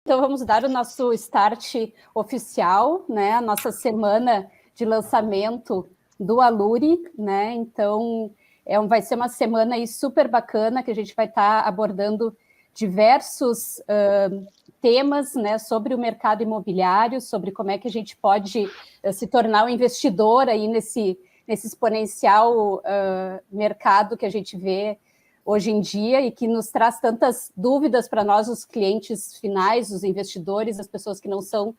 Então, vamos dar o nosso start oficial, né? A nossa semana de lançamento do Aluri, né? Então, vai ser uma semana aí super bacana, que a gente vai estar abordando diversos temas, né, sobre o mercado imobiliário, sobre como é que a gente pode se tornar um investidor aí nesse exponencial mercado que a gente vê hoje em dia e que nos traz tantas dúvidas para nós, os clientes finais, os investidores, as pessoas que não são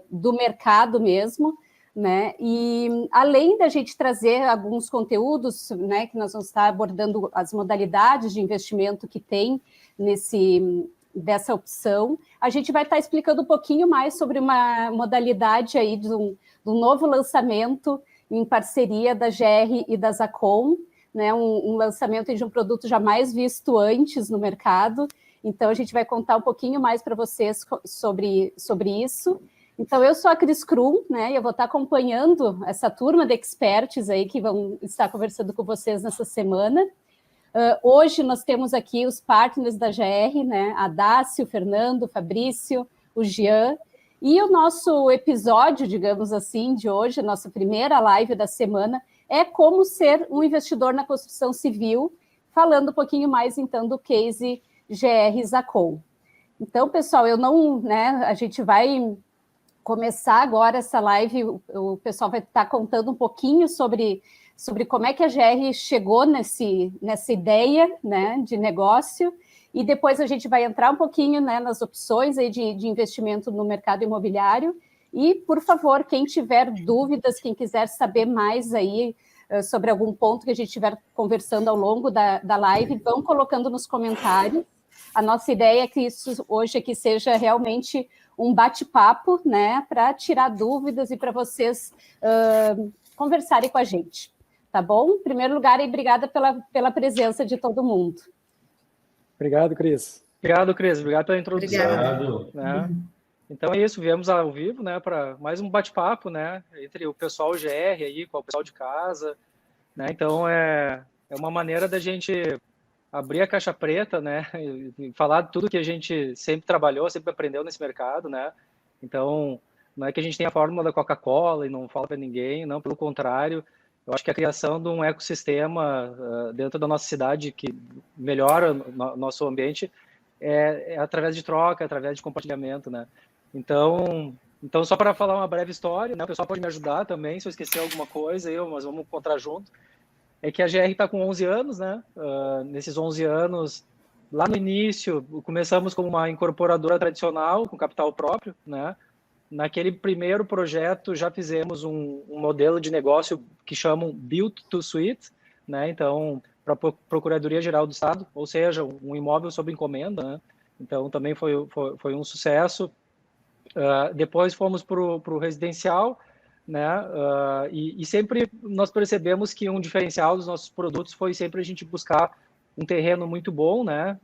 do mercado mesmo, né? E além da gente trazer alguns conteúdos, né, que nós vamos estar abordando as modalidades de investimento que tem dessa opção, a gente vai estar explicando um pouquinho mais sobre uma modalidade aí de um novo lançamento em parceria da GR e da Zacom, né, um lançamento de um produto jamais visto antes no mercado. Então, a gente vai contar um pouquinho mais para vocês sobre isso. Então, eu sou a Cris Krum, né, e eu vou estar acompanhando essa turma de experts aí que vão estar conversando com vocês nessa semana. Hoje nós temos aqui os partners da GR, né, a Dácio, o Fernando, o Fabrício, o Jean, e o nosso episódio, digamos assim, de hoje, a nossa primeira live da semana, é como ser um investidor na construção civil, falando um pouquinho mais, então, do case GR Zacom. Então, pessoal, a gente vai começar agora essa live, o pessoal vai estar contando um pouquinho sobre como é que a GR chegou nessa ideia, né, de negócio, e depois a gente vai entrar um pouquinho, né, nas opções aí de investimento no mercado imobiliário. E, por favor, quem tiver dúvidas, quem quiser saber mais aí sobre algum ponto que a gente estiver conversando ao longo da live, vão colocando nos comentários. A nossa ideia é que isso hoje aqui seja realmente um bate-papo, né, para tirar dúvidas e para vocês conversarem com a gente. Tá bom? Em primeiro lugar, obrigada pela presença de todo mundo. Obrigado, Cris. Obrigado, Cris. Obrigado pela introdução. Obrigado. Né? Então é isso, viemos ao vivo, né, para mais um bate-papo, né, entre o pessoal GR aí com o pessoal de casa, né? Então é uma maneira da gente abrir a caixa preta, né, e falar de tudo que a gente sempre trabalhou, sempre aprendeu nesse mercado, né? Então não é que a gente tem a fórmula da Coca-Cola e não fala para ninguém, não, pelo contrário. Eu acho que a criação de um ecossistema dentro da nossa cidade que melhora o nosso ambiente é através de troca, através de compartilhamento, né? Então só para falar uma breve história, né? O pessoal pode me ajudar também, se eu esquecer alguma coisa, mas vamos encontrar junto. É que a GR está com 11 anos, né? Nesses 11 anos, lá no início, começamos como uma incorporadora tradicional, com capital próprio, né? Naquele primeiro projeto, já fizemos um modelo de negócio que chamam Build to Suite, né? Então, para a Procuradoria-Geral do Estado, ou seja, um imóvel sob encomenda, né? Então, também foi um sucesso. Depois fomos para o residencial, né? E sempre nós percebemos que um diferencial dos nossos produtos foi sempre a gente buscar um terreno muito bom, né?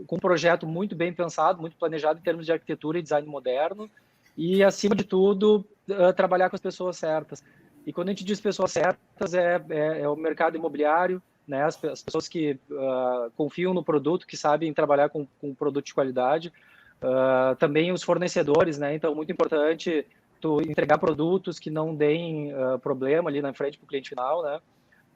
Com um projeto muito bem pensado, muito planejado em termos de arquitetura e design moderno, e, acima de tudo, trabalhar com as pessoas certas. E quando a gente diz pessoas certas, é o mercado imobiliário, né? As pessoas que confiam no produto, que sabem trabalhar com um produto de qualidade, também os fornecedores, né? Então, muito importante tu entregar produtos que não deem problema ali na frente para o cliente final, né?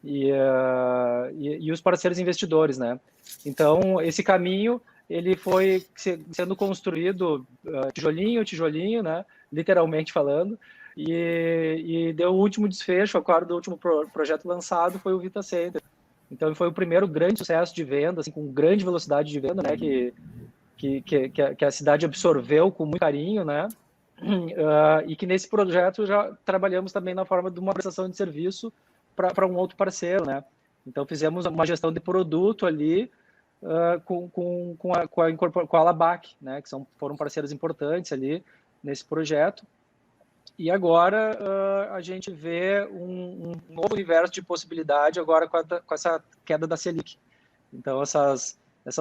E os parceiros investidores, né? Então, esse caminho, ele foi sendo construído tijolinho, né? Literalmente falando, e deu o último desfecho, agora do último projeto lançado foi o Vita Center. Então, foi o primeiro grande sucesso de venda, assim, com grande velocidade de venda, né? Que a cidade absorveu com muito carinho, né? E que nesse projeto já trabalhamos também na forma de uma prestação de serviço para um outro parceiro, né? Então fizemos uma gestão de produto ali com a Alabac, né? Que foram parceiros importantes ali nesse projeto. E agora a gente vê um novo universo de possibilidade agora com essa queda da Selic. Então essas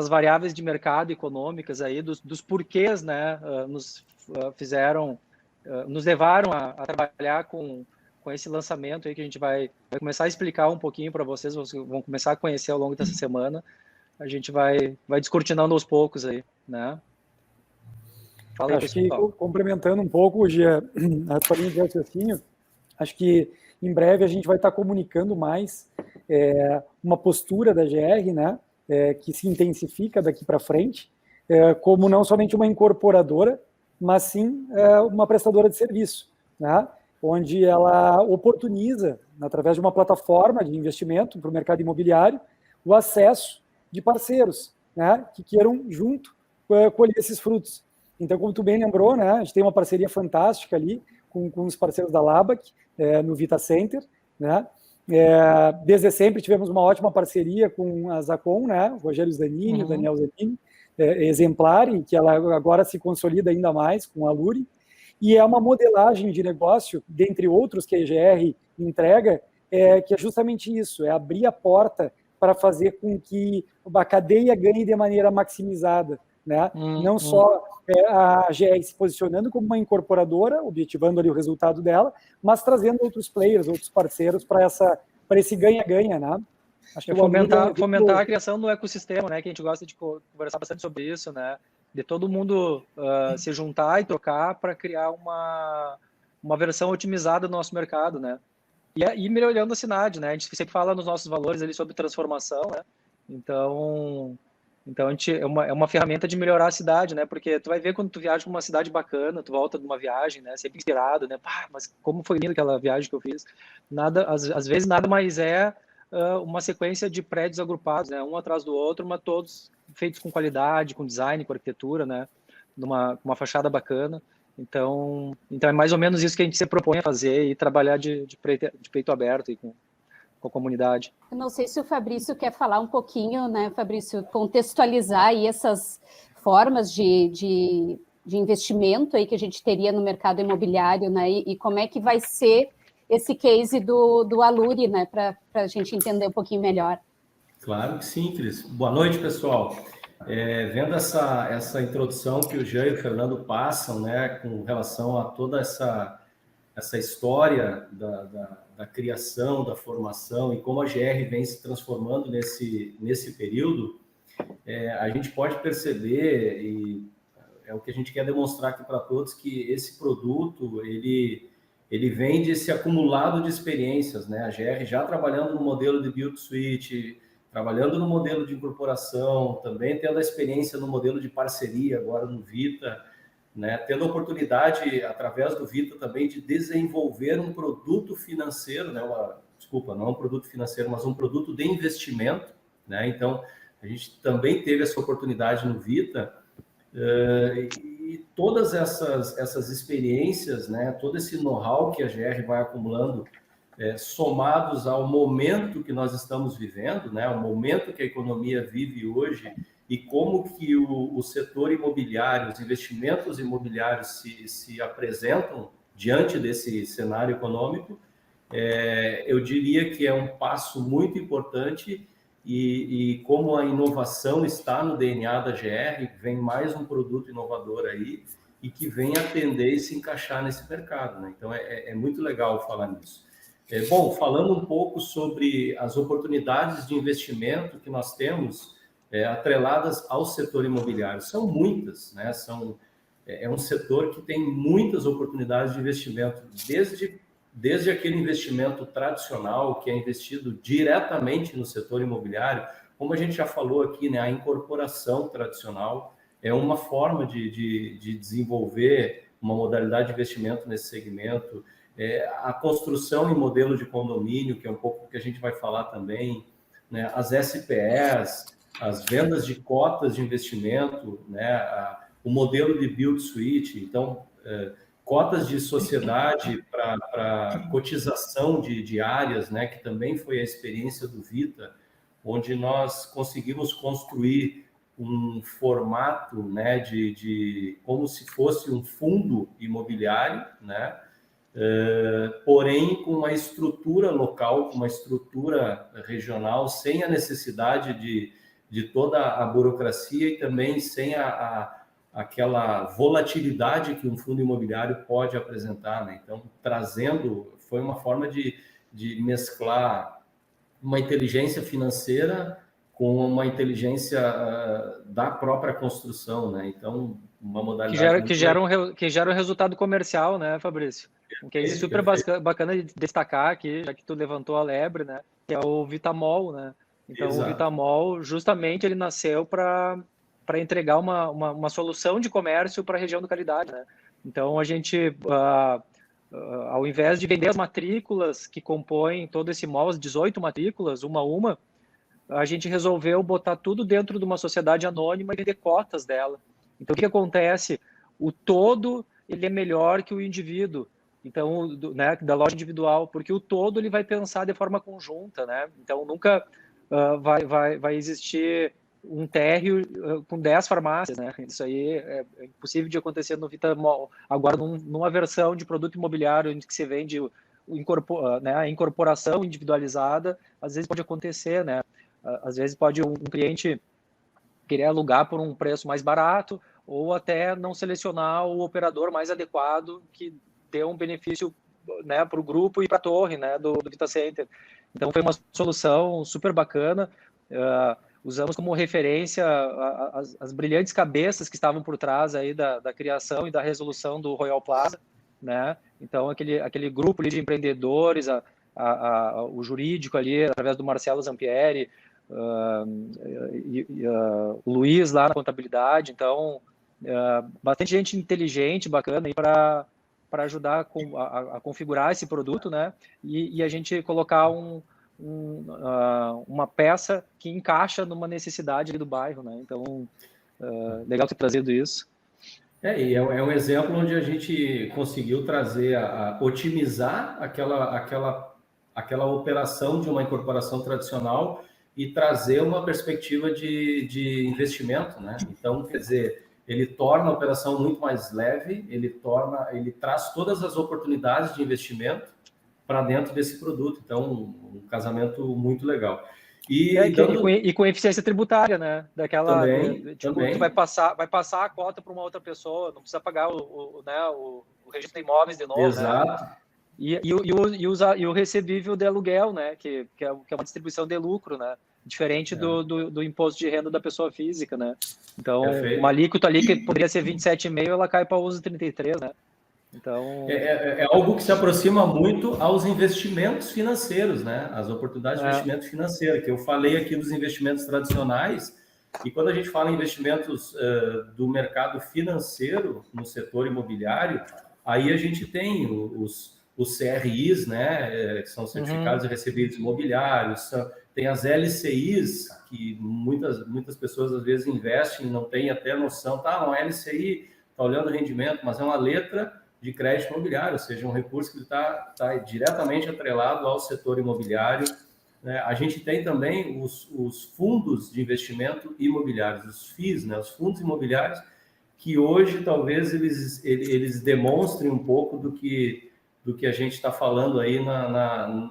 variáveis de mercado econômicas aí dos porquês, né? Nos levaram a trabalhar com esse lançamento aí que a gente vai começar a explicar um pouquinho para vocês vão começar a conhecer ao longo dessa semana. A gente vai descortinando aos poucos aí, né? Fala aí, Acho que, pessoal. complementando um pouco, Gia, a tua linha de raciocínio, acho que em breve a gente vai estar comunicando mais uma postura da GR, né, que se intensifica daqui para frente, como não somente uma incorporadora, mas sim uma prestadora de serviço, né, onde ela oportuniza, através de uma plataforma de investimento para o mercado imobiliário, o acesso de parceiros, né, que queiram junto colher esses frutos. Então, como tu bem lembrou, né, a gente tem uma parceria fantástica ali com os parceiros da Labac, no Vita Center, né? Desde sempre tivemos uma ótima parceria com a Zacom, né? O Rogério Zanini, o Daniel Zanini, exemplar, e que ela agora se consolida ainda mais com a Luri. E é uma modelagem de negócio, dentre outros que a EGR entrega, que é justamente isso, é abrir a porta para fazer com que a cadeia ganhe de maneira maximizada, né? Não só a GR se posicionando como uma incorporadora, objetivando ali o resultado dela, mas trazendo outros players, outros parceiros para esse ganha-ganha, né? Acho que fomentar a criação do ecossistema, né? Que a gente gosta de conversar bastante sobre isso, né? De todo mundo se juntar e trocar para criar uma versão otimizada do nosso mercado, né? E ir melhorando a cidade, né? A gente sempre fala nos nossos valores ali sobre transformação, né? Então a gente, é uma ferramenta de melhorar a cidade, né? Porque tu vai ver quando tu viaja para uma cidade bacana, tu volta de uma viagem, né? Sempre inspirado, né? Pá, mas como foi linda aquela viagem que eu fiz. Às vezes nada mais uma sequência de prédios agrupados, né? Um atrás do outro, mas todos feitos com qualidade, com design, com arquitetura, né? Uma fachada bacana. Então é mais ou menos isso que a gente se propõe a fazer e trabalhar de peito aberto e com a comunidade. Eu não sei se o Fabrício quer falar um pouquinho, né, Fabrício, contextualizar aí essas formas de investimento aí que a gente teria no mercado imobiliário, né, e como é que vai ser esse case do Aluri, né, para a gente entender um pouquinho melhor. Claro que sim, Cris. Boa noite, pessoal. Vendo essa introdução que o Jean e o Fernando passam, né, com relação a toda essa história da criação, da formação e como a GR vem se transformando nesse período, a gente pode perceber, e é o que a gente quer demonstrar aqui para todos, que esse produto, ele vem desse acumulado de experiências, né? A GR já trabalhando no modelo de Build Suite, trabalhando no modelo de incorporação, também tendo a experiência no modelo de parceria, agora no Vita, né? Tendo a oportunidade, através do Vita também, de desenvolver um produto financeiro, né? Não um produto financeiro, mas um produto de investimento, né? Então, a gente também teve essa oportunidade no Vita, e todas essas experiências, né? Todo esse know-how que a GR vai acumulando, somados ao momento que nós estamos vivendo, né? O momento que a economia vive hoje, e como que o setor imobiliário, os investimentos imobiliários se apresentam diante desse cenário econômico, eu diria que é um passo muito importante, e como a inovação está no DNA da GR, vem mais um produto inovador aí, e que vem atender e se encaixar nesse mercado, né? Então, é muito legal falar nisso. Bom, falando um pouco sobre as oportunidades de investimento que nós temos, atreladas ao setor imobiliário. São muitas, né? É um setor que tem muitas oportunidades de investimento, desde aquele investimento tradicional, que é investido diretamente no setor imobiliário, como a gente já falou aqui, né? A incorporação tradicional é uma forma de desenvolver uma modalidade de investimento nesse segmento, a construção em modelo de condomínio, que é um pouco o que a gente vai falar também, né? As SPEs, as vendas de cotas de investimento, né? O modelo de Build Suite, então, cotas de sociedade para cotização de áreas, né? Que também foi a experiência do Vita, onde nós conseguimos construir um formato, né? De como se fosse um fundo imobiliário, né? Porém com uma estrutura local, com uma estrutura regional, sem a necessidade de toda a burocracia e também sem aquela volatilidade que um fundo imobiliário pode apresentar, né? Então, foi uma forma de mesclar uma inteligência financeira com uma inteligência da própria construção, né? Então, uma modalidade que gera um resultado comercial, né, Fabrício? Um case super bacana de destacar aqui, já que tu levantou a lebre, né? Que é o Vitamol, né? Então, o Vitamol, justamente, ele nasceu para entregar uma solução de comércio para a região do Caridade, né? Então, a gente, ao invés de vender as matrículas que compõem todo esse mall, as 18 matrículas, uma a uma, a gente resolveu botar tudo dentro de uma sociedade anônima e vender cotas dela. Então, o que acontece? O todo, ele é melhor que o indivíduo. Então, né, da loja individual, porque o todo ele vai pensar de forma conjunta, né? Então, nunca vai existir um térreo com 10 farmácias, né? Isso aí é impossível de acontecer no Vitamol. Agora, numa versão de produto imobiliário em que se vende né, a incorporação individualizada, às vezes pode acontecer, né? Às vezes pode um cliente querer alugar por um preço mais barato ou até não selecionar o operador mais adequado que dê um benefício, né, para o grupo e para a torre, né, do VitaCenter. Então, foi uma solução super bacana. Usamos como referência as brilhantes cabeças que estavam por trás aí da criação e da resolução do Royal Plaza, né? Então, aquele grupo ali de empreendedores, o jurídico ali, através do Marcelo Zampieri, o Luiz lá na contabilidade. Então, bastante gente inteligente, bacana aí para ajudar a configurar esse produto, né? E a gente colocar uma peça que encaixa numa necessidade ali do bairro, né? Então, legal ter trazido isso. E é um exemplo onde a gente conseguiu trazer, otimizar aquela operação de uma incorporação tradicional e trazer uma perspectiva de investimento, né? Então, quer dizer, ele torna a operação muito mais leve, ele traz todas as oportunidades de investimento para dentro desse produto. Então, um casamento muito legal. E com eficiência tributária, né? Também. Tu vai passar a cota para uma outra pessoa, não precisa pagar o registro de imóveis de novo. Exato. Né? E o recebível de aluguel, né? Que é uma distribuição de lucro, né? Diferente do imposto de renda da pessoa física, né? Então, uma alíquota ali que poderia ser 27,5, ela cai para 11,33, né? Então... É algo que se aproxima muito aos investimentos financeiros, né? As oportunidades de investimento financeiro, que eu falei aqui dos investimentos tradicionais, e quando a gente fala em investimentos do mercado financeiro no setor imobiliário, aí a gente tem os CRIs, né? Que são certificados de recebíveis imobiliários, tem as LCIs, que muitas pessoas às vezes investem e não têm até noção, uma LCI está olhando o rendimento, mas é uma letra de crédito imobiliário, ou seja, um recurso que está diretamente atrelado ao setor imobiliário. Né? A gente tem também os fundos de investimento imobiliários, os FIIs, né? Os fundos imobiliários, que hoje talvez eles demonstrem um pouco do que a gente está falando aí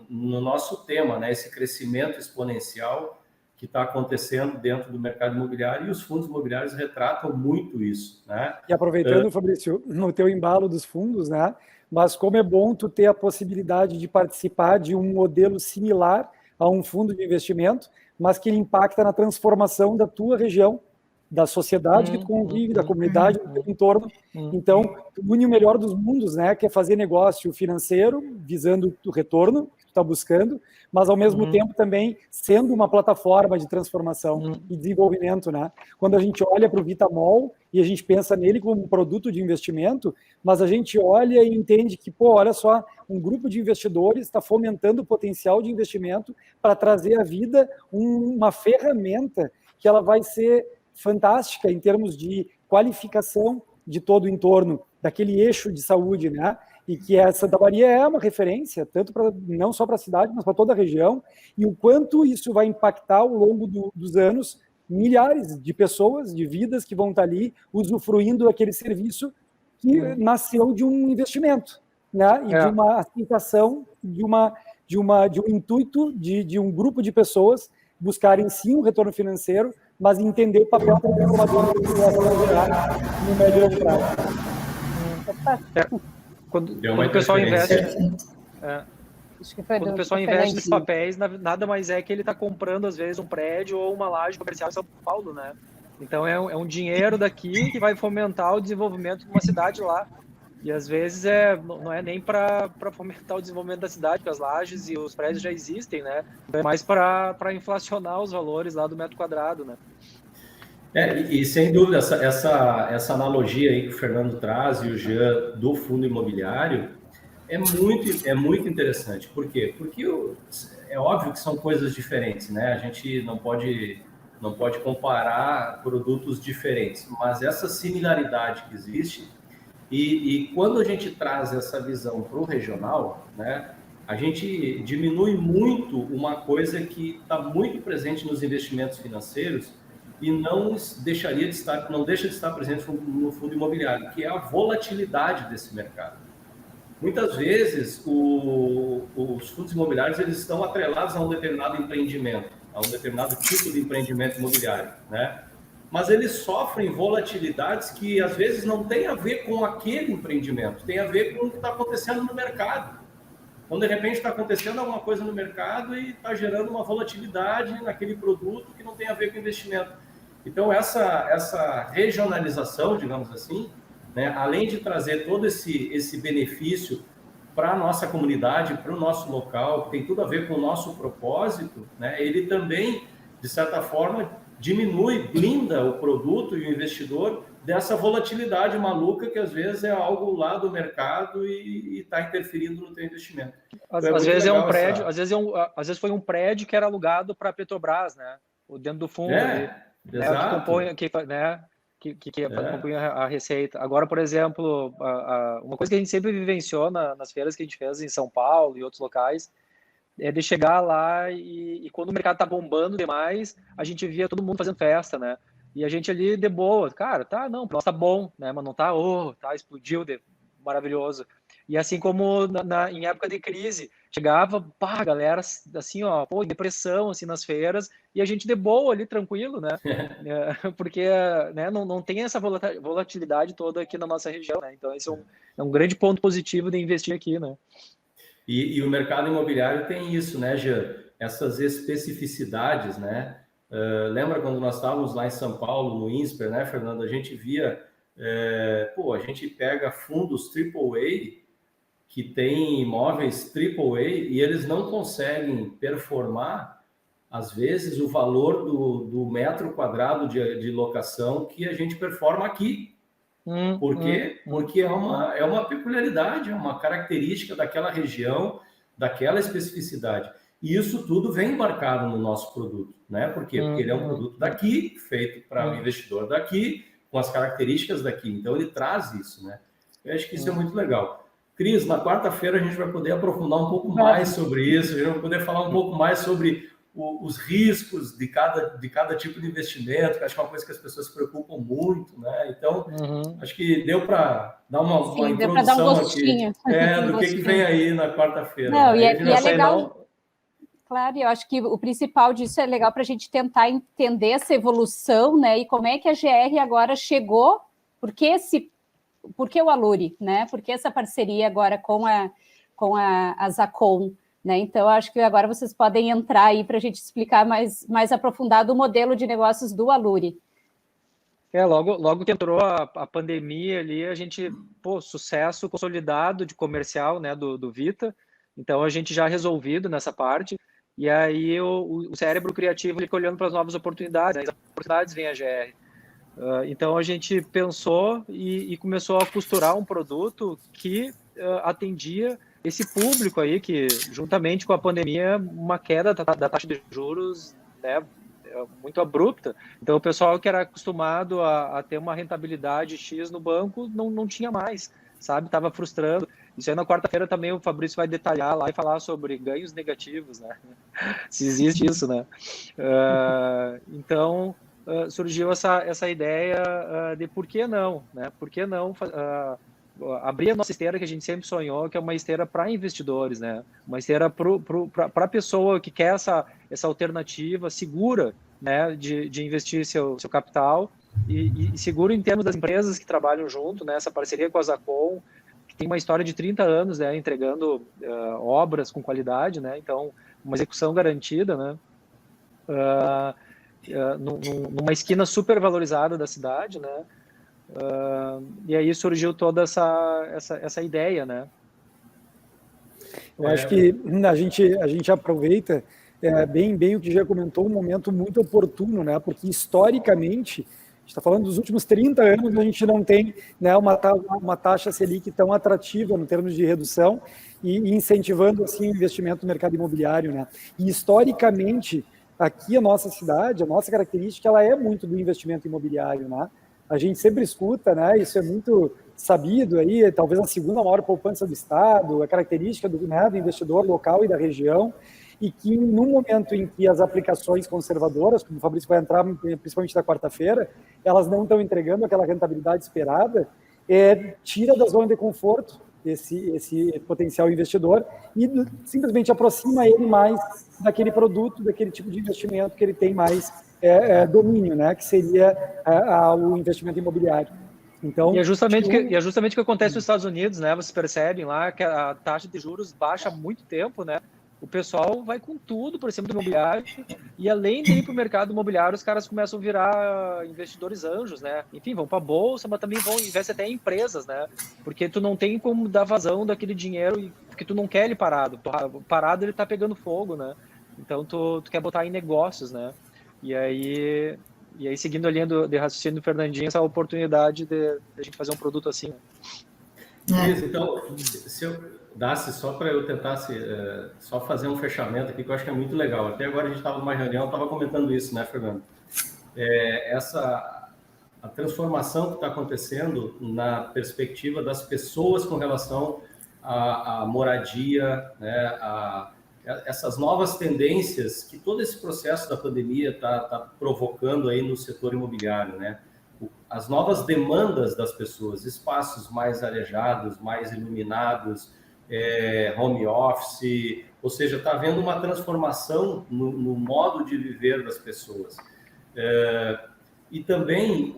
no nosso tema, né? Esse crescimento exponencial que está acontecendo dentro do mercado imobiliário, e os fundos imobiliários retratam muito isso, né? E aproveitando, Fabrício, no teu embalo dos fundos, né? Mas como é bom tu ter a possibilidade de participar de um modelo similar a um fundo de investimento, mas que impacta na transformação da tua região, da sociedade que tu convive, da comunidade do teu entorno. Então, tu une o melhor dos mundos, né? Que é fazer negócio financeiro, visando o retorno que tu está buscando, mas ao mesmo tempo também sendo uma plataforma de transformação e desenvolvimento, né? Quando a gente olha para o Vitamol e a gente pensa nele como um produto de investimento, mas a gente olha e entende que, olha só, um grupo de investidores está fomentando o potencial de investimento para trazer à vida uma ferramenta que ela vai ser fantástica em termos de qualificação de todo o entorno, daquele eixo de saúde, né? E que a Santa Maria é uma referência, não só para a cidade, mas para toda a região, e o quanto isso vai impactar ao longo dos anos milhares de pessoas, de vidas que vão estar ali usufruindo daquele serviço que nasceu de um investimento, né? E de uma aceitação, de um intuito de um grupo de pessoas buscarem sim um retorno financeiro, mas entender o papel transformador que ela vai gerar no médio e longo prazo. Quando o pessoal investe... Acho que foi quando o do pessoal investe nesses Fernandinho. papéis, nada mais é que ele está comprando, às vezes, um prédio ou uma laje comercial em São Paulo, né? Então, é um dinheiro daqui que vai fomentar o desenvolvimento de uma cidade lá. E, às vezes, não é nem para fomentar o desenvolvimento da cidade, porque as lajes e os prédios já existem, né? É mais para inflacionar os valores lá do metro quadrado, né? E sem dúvida, essa analogia aí que o Fernando traz e o Jean do fundo imobiliário é muito interessante. Por quê? Porque é óbvio que são coisas diferentes, né? A gente não pode comparar produtos diferentes, mas essa similaridade que existe, e quando a gente traz essa visão para o regional, né, a gente diminui muito uma coisa que está muito presente nos investimentos financeiros e não deixa de estar presente no fundo imobiliário, que é a volatilidade desse mercado. Muitas vezes, os fundos imobiliários eles estão atrelados a um determinado empreendimento, a um determinado tipo de empreendimento imobiliário, né? Mas eles sofrem volatilidades que, às vezes, não tem a ver com aquele empreendimento, tem a ver com o que está acontecendo no mercado. Então, de repente, está acontecendo alguma coisa no mercado e está gerando uma volatilidade naquele produto que não tem a ver com investimento. Então, essa regionalização, digamos assim, né, além de trazer todo esse benefício para a nossa comunidade, para o nosso local, que tem tudo a ver com o nosso propósito, né, ele também, de certa forma, blinda o produto e o investidor dessa volatilidade maluca que às vezes é algo lá do mercado e está interferindo no teu investimento. Então, às vezes é um prédio, às vezes foi um prédio que era alugado para a Petrobras, né? Dentro do fundo ali, exato. Que compunha a receita. Agora, por exemplo, uma coisa que a gente sempre vivenciou nas feiras que a gente fez em São Paulo e outros locais é de chegar lá e quando o mercado tá bombando demais, a gente via todo mundo fazendo festa, né? E a gente ali de boa, cara, não, tá bom, né? Mas não tá, explodiu, maravilhoso. E assim como em época de crise, chegava, a galera assim, ó, em depressão, assim, nas feiras, e a gente de boa ali, tranquilo, né? Porque né, não tem essa volatilidade toda aqui na nossa região, né? Então esse é um grande ponto positivo de investir aqui, né? E o mercado imobiliário tem isso, né, Jean? Essas especificidades, né? Lembra quando nós estávamos lá em São Paulo, no INSPER, né, Fernando? A gente via, a gente pega fundos AAA que tem imóveis AAA e eles não conseguem performar, às vezes, o valor do metro quadrado de locação que a gente performa aqui. Por quê? Porque é uma peculiaridade, é uma característica daquela região, daquela especificidade. E isso tudo vem embarcado no nosso produto, né? Por quê? Porque ele é um produto daqui, feito para o investidor daqui, com as características daqui. Então, ele traz isso, né? Eu acho que isso é muito legal. Cris, na quarta-feira a gente vai poder aprofundar um pouco mais sobre isso, a gente vai poder falar um pouco mais sobre os riscos de cada tipo de investimento, que acho que é uma coisa que as pessoas se preocupam muito, né? Então, acho que deu para dar uma introdução aqui do que vem aí na quarta-feira. Não, e é legal. Claro, eu acho que o principal disso é legal para a gente tentar entender essa evolução, né? E como é que a GR agora chegou, por que o Aluri, né? Por que essa parceria agora com a Zacon? Né? Então, acho que agora vocês podem entrar aí para a gente explicar mais aprofundado o modelo de negócios do Aluri. Logo que entrou a pandemia ali, a gente, sucesso consolidado de comercial, né, do Vita, então a gente já resolvido nessa parte, e aí o cérebro criativo ele olhando para as novas oportunidades, né? As oportunidades vêm a GR. Então a gente pensou e começou a costurar um produto que atendia esse público aí que, juntamente com a pandemia, uma queda da taxa de juros, né, muito abrupta. Então, o pessoal que era acostumado a ter uma rentabilidade X no banco não tinha mais, sabe? Estava frustrando. Isso aí na quarta-feira também o Fabrício vai detalhar lá e falar sobre ganhos negativos, né? Se existe isso, né? Então, surgiu essa ideia de por que não, né? Por que não abrir a nossa esteira que a gente sempre sonhou, que é uma esteira para investidores, né? Uma esteira para a pessoa que quer essa alternativa segura, né? De investir seu capital e seguro em termos das empresas que trabalham junto, né? Essa parceria com a Zacon, que tem uma história de 30 anos, né, entregando obras com qualidade, né, então uma execução garantida, né, numa esquina super valorizada da cidade, né, e aí surgiu toda essa ideia, né. Eu acho que a gente aproveita bem o que já comentou, um momento muito oportuno, né? Porque historicamente, a gente está falando dos últimos 30 anos, a gente não tem, né, uma taxa Selic tão atrativa no termos de redução e incentivando assim o investimento no mercado imobiliário, né? E historicamente, aqui a nossa cidade, a nossa característica, ela é muito do investimento imobiliário, né? A gente sempre escuta, né? Isso é muito sabido aí, talvez a segunda maior poupança do estado, a característica do investidor local e da região, e que no momento em que as aplicações conservadoras, como o Fabrício vai entrar, principalmente na quarta-feira, elas não estão entregando aquela rentabilidade esperada, tira da zona de conforto esse potencial investidor e simplesmente aproxima ele mais daquele produto, daquele tipo de investimento que ele tem mais domínio, né, que seria o investimento imobiliário. Então, e é justamente o que acontece nos Estados Unidos, né? Vocês percebem lá que a taxa de juros baixa há muito tempo, né? O pessoal vai com tudo por cima do imobiliário e além de ir para o mercado imobiliário, os caras começam a virar investidores anjos, né? Enfim, vão para a bolsa, mas também investem até em empresas, né? Porque tu não tem como dar vazão daquele dinheiro porque tu não quer ele parado. Parado ele tá pegando fogo, né? Então tu quer botar em negócios, né? E aí seguindo a linha de raciocínio do Fernandinho, essa oportunidade de a gente fazer um produto assim. Isso, então, se eu dasse só para eu tentar só fazer um fechamento aqui, que eu acho que é muito legal. Até agora a gente estava numa reunião, estava comentando isso, né, Fernando? A transformação que está acontecendo na perspectiva das pessoas com relação à moradia, né, essas novas tendências que todo esse processo da pandemia está provocando aí no setor imobiliário, né? As novas demandas das pessoas, espaços mais arejados, mais iluminados, home office, ou seja, está havendo uma transformação no modo de viver das pessoas. E também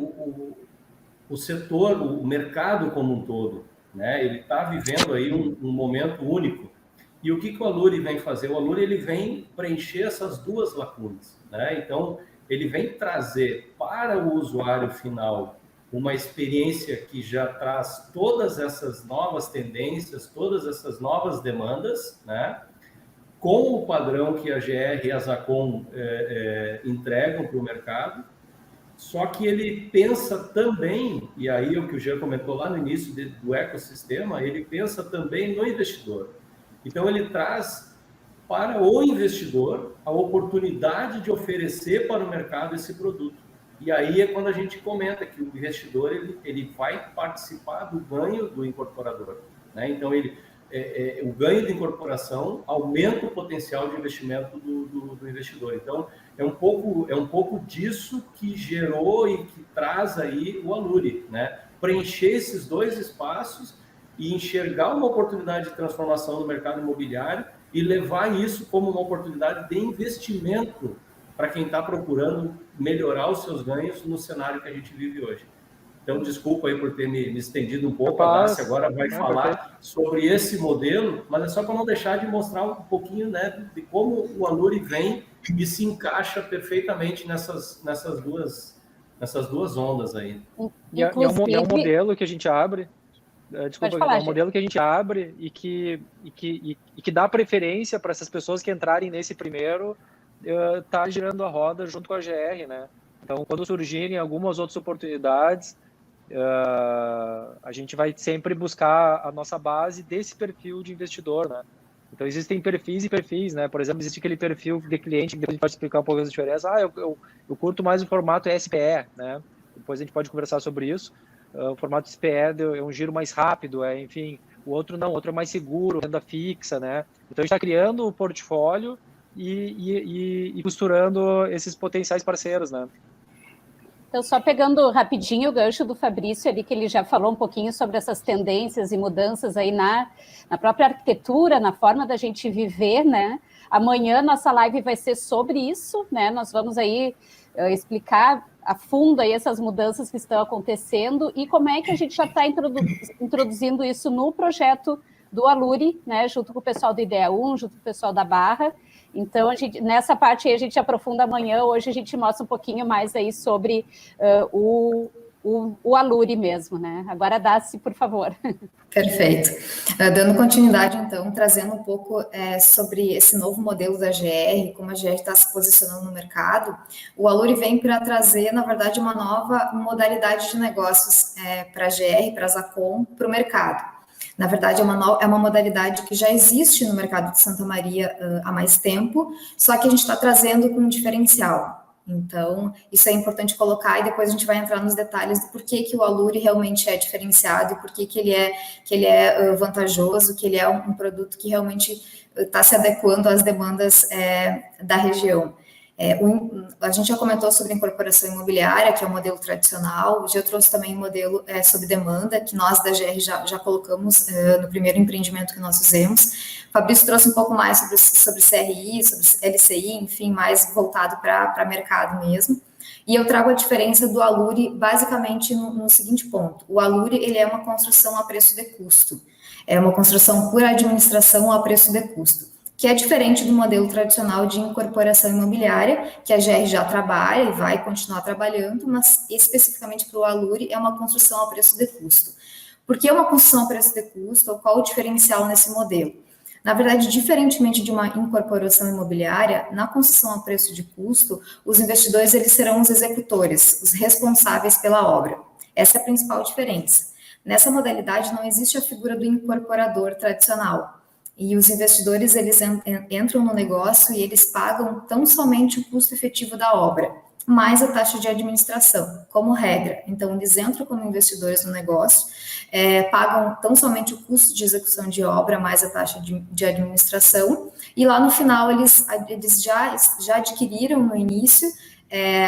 o setor, o mercado como um todo, né? Ele está vivendo aí um momento único. E o que o Aluri vem fazer? O Aluri ele vem preencher essas duas lacunas, né? Então, ele vem trazer para o usuário final uma experiência que já traz todas essas novas tendências, todas essas novas demandas, né? Com o padrão que a GR e a Zacom entregam para o mercado. Só que ele pensa também, e aí o que o Jean comentou lá no início do ecossistema, ele pensa também no investidor. Então, ele traz para o investidor a oportunidade de oferecer para o mercado esse produto. E aí é quando a gente comenta que o investidor ele vai participar do ganho do incorporador, né? Então, o ganho de incorporação aumenta o potencial de investimento do investidor. Então, é um pouco disso que gerou e que traz aí o Aluri, né? Preencher esses dois espaços e enxergar uma oportunidade de transformação no mercado imobiliário e levar isso como uma oportunidade de investimento para quem está procurando melhorar os seus ganhos no cenário que a gente vive hoje. Então, desculpa aí por ter me estendido um pouco, a Darcy agora vai falar sobre esse modelo, mas é só para não deixar de mostrar um pouquinho, né, de como o Aluri vem e se encaixa perfeitamente nessas duas ondas aí. E é um modelo que a gente abre. Desculpa, é um modelo que a gente abre e que dá preferência para essas pessoas que entrarem nesse primeiro tá girando a roda junto com a GR, né? Então, quando surgirem algumas outras oportunidades, a gente vai sempre buscar a nossa base desse perfil de investidor, né? Então, existem perfis e perfis, né? Por exemplo, existe aquele perfil de cliente que a gente pode explicar um pouco as diferenças. Eu curto mais o formato SPE, né? Depois a gente pode conversar sobre isso. O formato SPE é um giro mais rápido, enfim, o outro não, o outro é mais seguro, renda fixa, né? Então, a gente está criando o portfólio e costurando esses potenciais parceiros, né? Então, só pegando rapidinho o gancho do Fabrício ali, que ele já falou um pouquinho sobre essas tendências e mudanças aí na própria arquitetura, na forma da gente viver, né? Amanhã nossa live vai ser sobre isso, né? Nós vamos aí explicar a fundo aí essas mudanças que estão acontecendo e como é que a gente já está introduzindo isso no projeto do Aluri, né, junto com o pessoal do IDEA 1, junto com o pessoal da Barra. Então, nessa parte aí a gente aprofunda amanhã, hoje a gente mostra um pouquinho mais aí sobre o Aluri mesmo, né? Agora, Daci, por favor. Perfeito. Dando continuidade, então, trazendo um pouco sobre esse novo modelo da GR, como a GR está se posicionando no mercado, o Aluri vem para trazer, na verdade, uma nova modalidade de negócios para a GR, para a Zacom, para o mercado. Na verdade, é uma modalidade que já existe no mercado de Santa Maria há mais tempo, só que a gente está trazendo com um diferencial. Então, isso é importante colocar e depois a gente vai entrar nos detalhes do porquê que o Aluri realmente é diferenciado e porquê que ele é vantajoso, que ele é um produto que realmente está se adequando às demandas da região. A gente já comentou sobre a incorporação imobiliária, que é o modelo tradicional, já trouxe também um modelo sob demanda, que nós da GR já colocamos no primeiro empreendimento que nós fizemos. O Fabrício trouxe um pouco mais sobre CRI, sobre LCI, enfim, mais voltado para mercado mesmo. E eu trago a diferença do Aluri basicamente no seguinte ponto. O Aluri, ele é uma construção a preço de custo. É uma construção por administração a preço de custo, que é diferente do modelo tradicional de incorporação imobiliária, que a GR já trabalha e vai continuar trabalhando, mas especificamente para o Aluri é uma construção a preço de custo. Por que uma construção a preço de custo, ou qual o diferencial nesse modelo? Na verdade, diferentemente de uma incorporação imobiliária, na construção a preço de custo, os investidores eles serão os executores, os responsáveis pela obra. Essa é a principal diferença. Nessa modalidade não existe a figura do incorporador tradicional. E os investidores, eles entram no negócio e eles pagam tão somente o custo efetivo da obra, mais a taxa de administração, como regra. Então, eles entram como investidores no negócio, pagam tão somente o custo de execução de obra, mais a taxa de administração, e lá no final, eles já adquiriram no início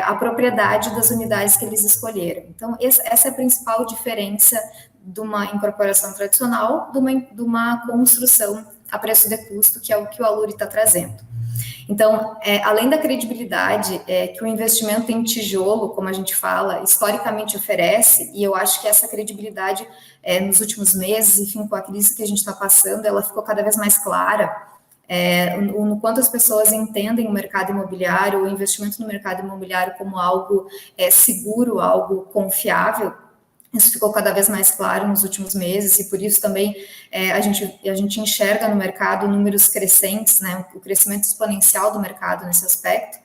a propriedade das unidades que eles escolheram. Então, essa é a principal diferença de uma incorporação tradicional, de uma construção a preço de custo, que é o que o Aluri está trazendo. Então, além da credibilidade que o investimento em tijolo, como a gente fala, historicamente oferece, e eu acho que essa credibilidade nos últimos meses, enfim, com a crise que a gente está passando, ela ficou cada vez mais clara, no quanto as pessoas entendem o mercado imobiliário, o investimento no mercado imobiliário como algo seguro, algo confiável. Isso ficou cada vez mais claro nos últimos meses e por isso também a gente enxerga no mercado números crescentes, né, o crescimento exponencial do mercado nesse aspecto.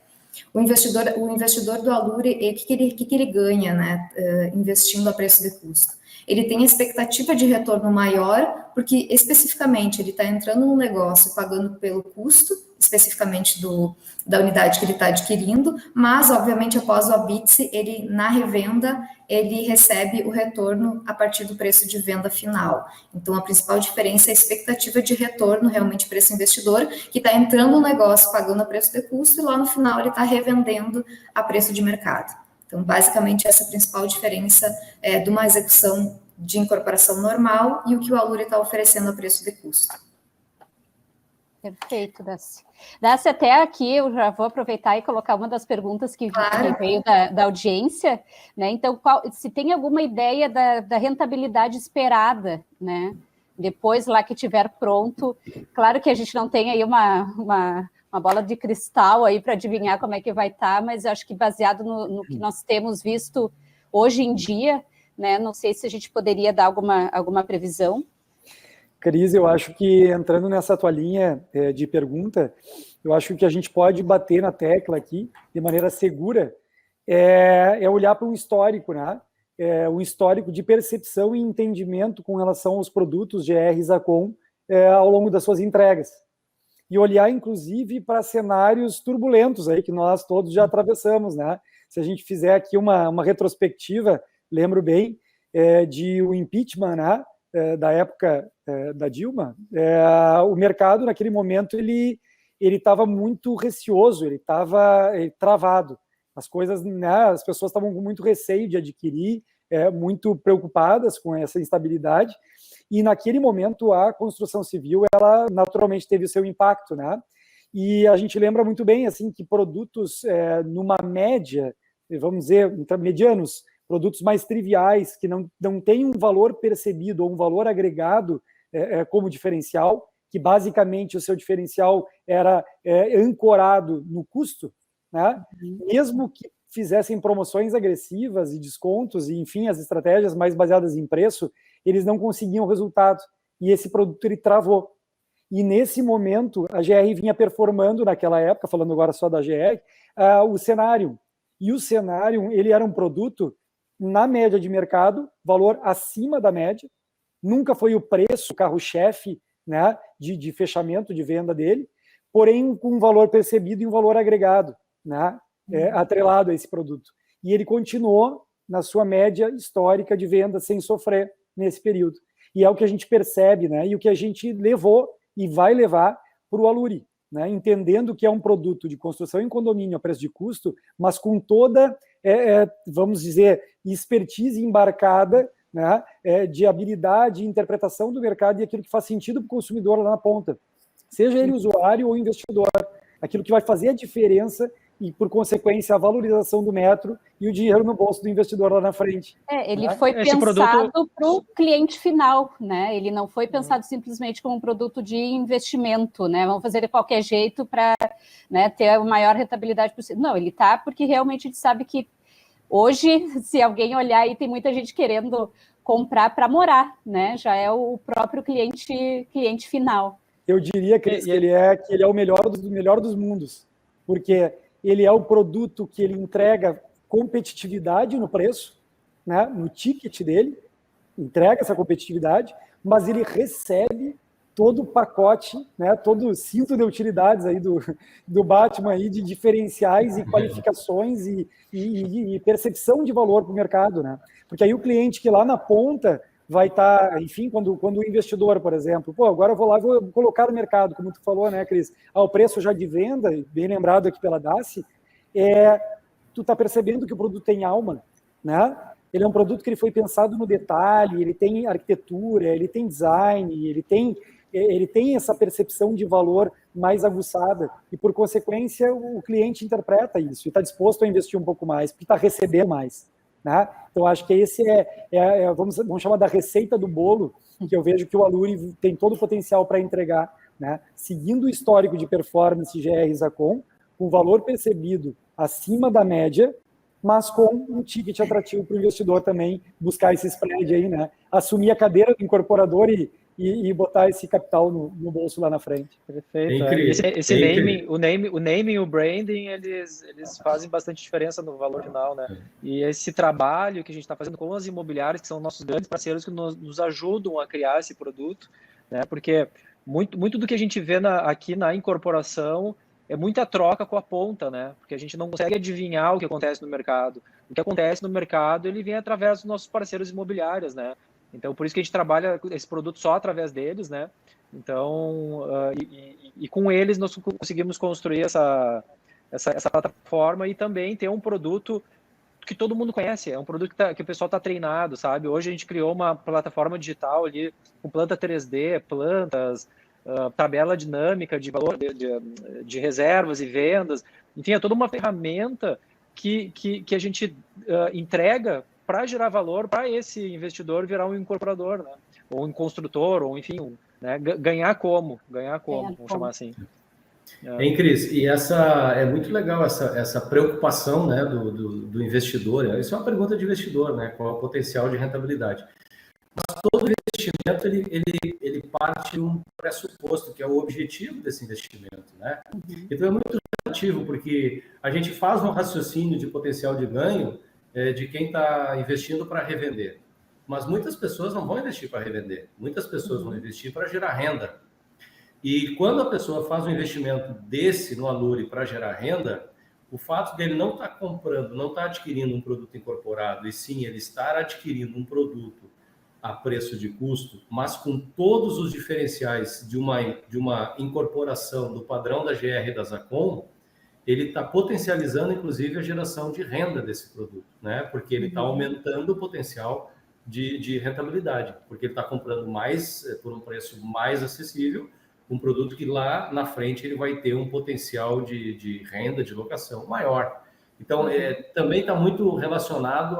O investidor do Aluri, o que ele ganha, né, investindo a preço de custo? Ele tem a expectativa de retorno maior, porque especificamente ele está entrando no negócio pagando pelo custo, especificamente da unidade que ele está adquirindo, mas, obviamente, após o ABITSE, ele, na revenda, ele recebe o retorno a partir do preço de venda final. Então, a principal diferença é a expectativa de retorno realmente para esse investidor, que está entrando no negócio pagando a preço de custo, e lá no final ele está revendendo a preço de mercado. Então, basicamente, essa é a principal diferença de uma execução de incorporação normal e o que o Aluri está oferecendo a preço de custo. Perfeito, Daci. Daci, até aqui eu já vou aproveitar e colocar uma das perguntas que veio da audiência, né? Então, se tem alguma ideia da rentabilidade esperada, né? Depois lá que tiver pronto, claro que a gente não tem aí uma bola de cristal aí para adivinhar como é que vai estar, mas eu acho que baseado no que nós temos visto hoje em dia, né? Não sei se a gente poderia dar alguma previsão. Cris, eu acho que entrando nessa tua linha de pergunta, eu acho que a gente pode bater na tecla aqui de maneira segura, olhar para um histórico, né? Um histórico de percepção e entendimento com relação aos produtos GR e Zacom ao longo das suas entregas. E olhar, inclusive, para cenários turbulentos aí que nós todos já atravessamos, né? Se a gente fizer aqui uma retrospectiva, lembro bem de o impeachment, né? Da época da Dilma, o mercado, naquele momento, ele estava muito receoso, ele estava travado. As coisas, né, as pessoas estavam com muito receio de adquirir, muito preocupadas com essa instabilidade, e naquele momento a construção civil, ela naturalmente teve o seu impacto, né? E a gente lembra muito bem, assim, que produtos numa média vamos dizer, medianos, produtos mais triviais, que não têm um valor percebido ou um valor agregado como diferencial, que basicamente o seu diferencial era ancorado no custo, né? Mesmo que fizessem promoções agressivas e descontos, e enfim, as estratégias mais baseadas em preço, eles não conseguiam resultado. E esse produto ele travou. E nesse momento, a GR vinha performando naquela época, falando agora só da GR, o Cenário. E o Cenário, ele era um produto na média de mercado, valor acima da média, nunca foi o preço, o carro-chefe, né, de fechamento, de venda dele, porém com um valor percebido e um valor agregado, né, atrelado a esse produto. E ele continuou na sua média histórica de venda sem sofrer nesse período. E é o que a gente percebe, né, e o que a gente levou e vai levar para o Aluri, né, entendendo que é um produto de construção em condomínio a preço de custo, mas com toda, vamos dizer, expertise embarcada, né, de habilidade e interpretação do mercado e aquilo que faz sentido para o consumidor lá na ponta, seja ele usuário ou investidor, aquilo que vai fazer a diferença e, por consequência, a valorização do metro e o dinheiro no bolso do investidor lá na frente. Ele foi pensado para o cliente final, né? Ele não foi pensado simplesmente como um produto de investimento, né? Vamos fazer de qualquer jeito para, né, ter a maior rentabilidade possível. Não, ele está porque realmente a gente sabe que hoje, se alguém olhar aí, tem muita gente querendo comprar para morar, né? Já é o próprio cliente final. Eu diria, Cris, que ele é o melhor dos mundos, porque ele é o produto que ele entrega competitividade no preço, né, no ticket dele, entrega essa competitividade, mas ele recebe todo o pacote, né, todo o cinto de utilidades aí do Batman aí, de diferenciais e qualificações e percepção de valor para o mercado, né? Porque aí o cliente que lá na ponta vai estar, enfim, quando o investidor, por exemplo, agora eu vou lá e vou colocar no mercado, como tu falou, né, Cris? O preço já de venda, bem lembrado aqui pela Daci, tu está percebendo que o produto tem alma, né? Ele é um produto que ele foi pensado no detalhe, ele tem arquitetura, ele tem design, ele tem essa percepção de valor mais aguçada e, por consequência, o cliente interpreta isso e está disposto a investir um pouco mais, porque está recebendo mais, né? Então, acho que esse vamos chamar da receita do bolo, que eu vejo que o Aluri tem todo o potencial para entregar, né? Seguindo o histórico de performance GR Zacon, com valor percebido acima da média, mas com um ticket atrativo para o investidor também buscar esse spread aí, né? Assumir a cadeira do incorporador e botar esse capital no bolso lá na frente. Perfeito. Esse naming e o branding, eles fazem bastante diferença no valor final, né? E esse trabalho que a gente está fazendo com as imobiliárias, que são nossos grandes parceiros, que nos ajudam a criar esse produto, né? Porque muito do que a gente vê aqui na incorporação é muita troca com a ponta, né? Porque a gente não consegue adivinhar o que acontece no mercado. O que acontece no mercado, ele vem através dos nossos parceiros imobiliários, né? Então, por isso que a gente trabalha esse produto só através deles, né? Então, e com eles nós conseguimos construir essa plataforma e também ter um produto que todo mundo conhece, é um produto que o pessoal está treinado, sabe? Hoje a gente criou uma plataforma digital ali com planta 3D, plantas, tabela dinâmica de valor de reservas e vendas, enfim, é toda uma ferramenta que a gente entrega para gerar valor para esse investidor virar um incorporador, né? Ou um construtor, ou enfim, né? Ganhar como, vamos chamar assim. Hein, Cris? E é muito legal essa preocupação, né, do investidor. Isso é uma pergunta de investidor, né? Qual é o potencial de rentabilidade? Mas todo investimento ele parte de um pressuposto, que é o objetivo desse investimento, né? Então é muito relativo, porque a gente faz um raciocínio de potencial de ganho de quem está investindo para revender. Mas muitas pessoas não vão investir para revender. Muitas pessoas vão investir para gerar renda. E quando a pessoa faz um investimento desse no Aluri para gerar renda, o fato dele não estar comprando, não estar adquirindo um produto incorporado, e sim ele estar adquirindo um produto a preço de custo, mas com todos os diferenciais de uma incorporação do padrão da GR e da Zacon, ele está potencializando, inclusive, a geração de renda desse produto, né? Porque ele está aumentando o potencial de rentabilidade, porque ele está comprando mais, por um preço mais acessível, um produto que lá na frente ele vai ter um potencial de renda, de locação maior. Então, também está muito relacionado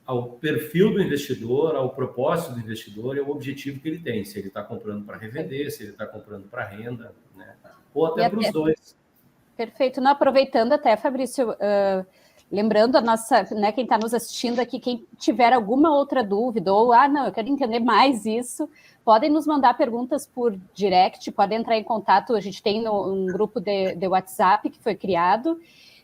ao perfil do investidor, ao propósito do investidor e ao objetivo que ele tem. Se ele está comprando para revender, se ele está comprando para renda, né? Ou até para os dois. Perfeito. Não, aproveitando até, Fabrício, lembrando a nossa, né, quem está nos assistindo aqui, quem tiver alguma outra dúvida, ou, não, eu quero entender mais isso, podem nos mandar perguntas por direct, podem entrar em contato, a gente tem um grupo de WhatsApp que foi criado,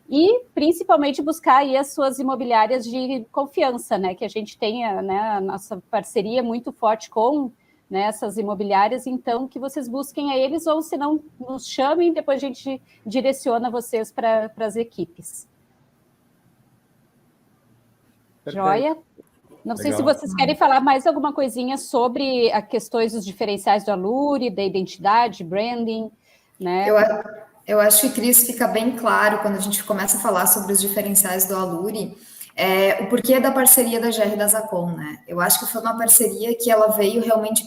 e principalmente buscar aí as suas imobiliárias de confiança, né, que a gente tenha, né, a nossa parceria muito forte com, né, essas imobiliárias, então que vocês busquem a eles, ou se não, nos chamem, depois a gente direciona vocês para as equipes. Perfeito. Joia? Não sei se vocês querem falar mais alguma coisinha sobre as questões dos diferenciais do Aluri, da identidade, branding, né? Eu acho que, Cris, fica bem claro quando a gente começa a falar sobre os diferenciais do Aluri, o porquê da parceria da GR e da Zacon, né? Eu acho que foi uma parceria que ela veio realmente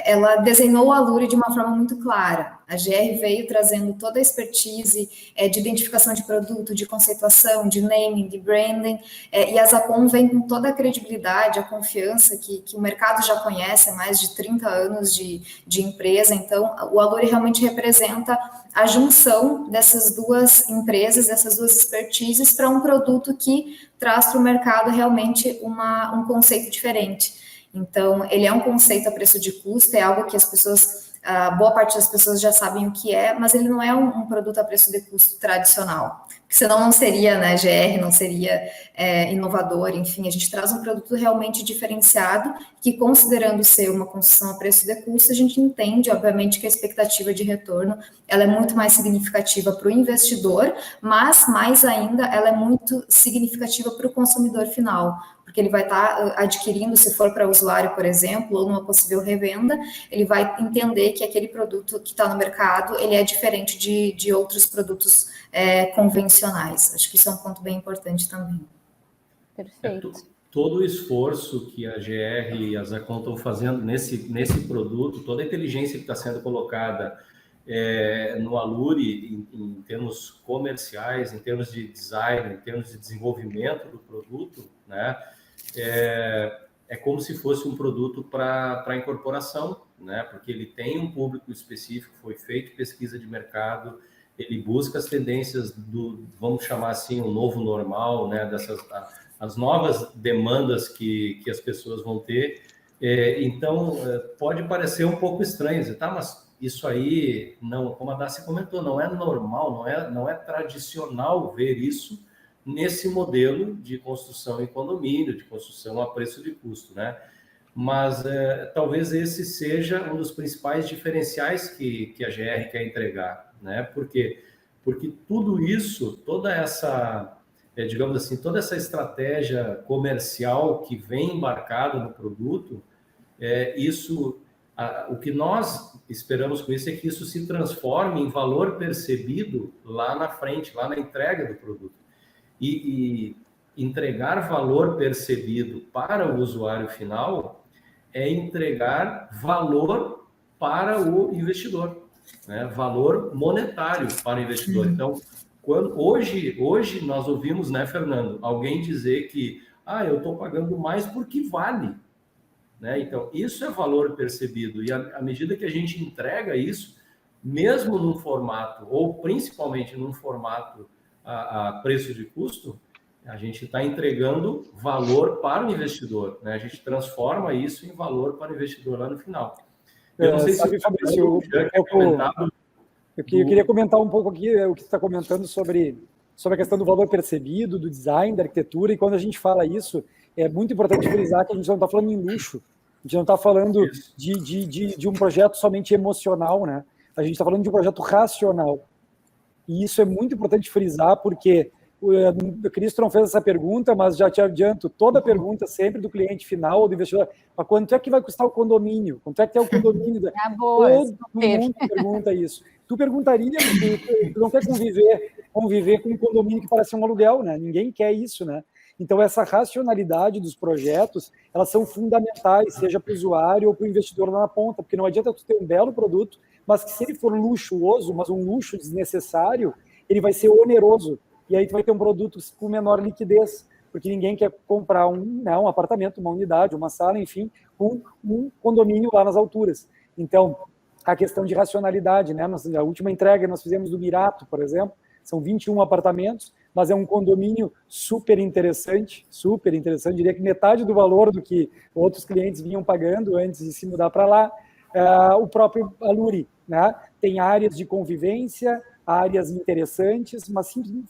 ela desenhou o Aluri de uma forma muito clara. A GR veio trazendo toda a expertise de identificação de produto, de conceituação, de naming, de branding, e a Zacon vem com toda a credibilidade, a confiança que o mercado já conhece, há mais de 30 anos de empresa. Então, o Aluri realmente representa a junção dessas duas empresas, dessas duas expertises, para um produto que traz para o mercado realmente um conceito diferente. Então, ele é um conceito a preço de custo, é algo que as pessoas, boa parte das pessoas já sabem o que é, mas ele não é um produto a preço de custo tradicional, porque senão não seria, né, GR, não seria inovador, enfim, a gente traz um produto realmente diferenciado, que considerando ser uma construção a preço de custo, a gente entende, obviamente, que a expectativa de retorno, ela é muito mais significativa para o investidor, mas, mais ainda, ela é muito significativa para o consumidor final, porque ele vai estar adquirindo, se for para usuário, por exemplo, ou numa possível revenda, ele vai entender que aquele produto que está no mercado, ele é diferente de outros produtos convencionais. Acho que isso é um ponto bem importante também. Perfeito. Todo o esforço que a GR e a Zacon estão fazendo nesse produto, toda a inteligência que está sendo colocada no Aluri, em termos comerciais, em termos de design, em termos de desenvolvimento do produto, né? É como se fosse um produto para incorporação, né? Porque ele tem um público específico, foi feito pesquisa de mercado, ele busca as tendências vamos chamar assim, o novo normal, né? As novas demandas que as pessoas vão ter. Então, pode parecer um pouco estranho, dizer, tá, mas isso aí, não, como a Daci comentou, não é normal, não é tradicional ver isso nesse modelo de construção em condomínio, de construção a preço de custo, né? Mas talvez esse seja um dos principais diferenciais que a GR quer entregar, né? Porque tudo isso, toda essa, digamos assim, toda essa estratégia comercial que vem embarcada no produto, o que nós esperamos com isso é que isso se transforme em valor percebido lá na frente, lá na entrega do produto. E entregar valor percebido para o usuário final é entregar valor para o investidor, né? Valor monetário para o investidor. Então, hoje nós ouvimos, né, Fernando, alguém dizer que eu estou pagando mais porque vale, né? Então, isso é valor percebido. E à medida que a gente entrega isso, mesmo num formato, ou principalmente num formato a preço de custo, a gente está entregando valor para o investidor, né? A gente transforma isso em valor para o investidor lá no final. Eu não sei se Fabrício, eu queria comentar um pouco aqui o que você está comentando sobre a questão do valor percebido, do design, da arquitetura, e quando a gente fala isso, é muito importante frisar que a gente não está falando em luxo, a gente não está falando de um projeto somente emocional, né? A gente está falando de um projeto racional. E isso é muito importante frisar, porque o Cristo não fez essa pergunta, mas já te adianto, toda pergunta sempre do cliente final ou do investidor, mas quanto é que vai custar o condomínio? Quanto é que é o condomínio? Todo mundo pergunta isso. Tu perguntaria, tu não quer conviver com um condomínio que parece um aluguel, né? Ninguém quer isso, né? Então, essa racionalidade dos projetos, elas são fundamentais, seja para o usuário ou para o investidor lá na ponta, porque não adianta tu ter um belo produto, mas que se ele for luxuoso, mas um luxo desnecessário, ele vai ser oneroso. e aí tu vai ter um produto com menor liquidez, porque ninguém quer comprar um apartamento, uma unidade, uma sala, enfim, com um condomínio lá nas alturas. Então, a questão de racionalidade, né? A última entrega nós fizemos do Mirato, por exemplo, são 21 apartamentos, mas é um condomínio super interessante, diria que metade do valor do que outros clientes vinham pagando antes de se mudar para lá. O próprio Aluri, né? Tem áreas de convivência, áreas interessantes, mas sim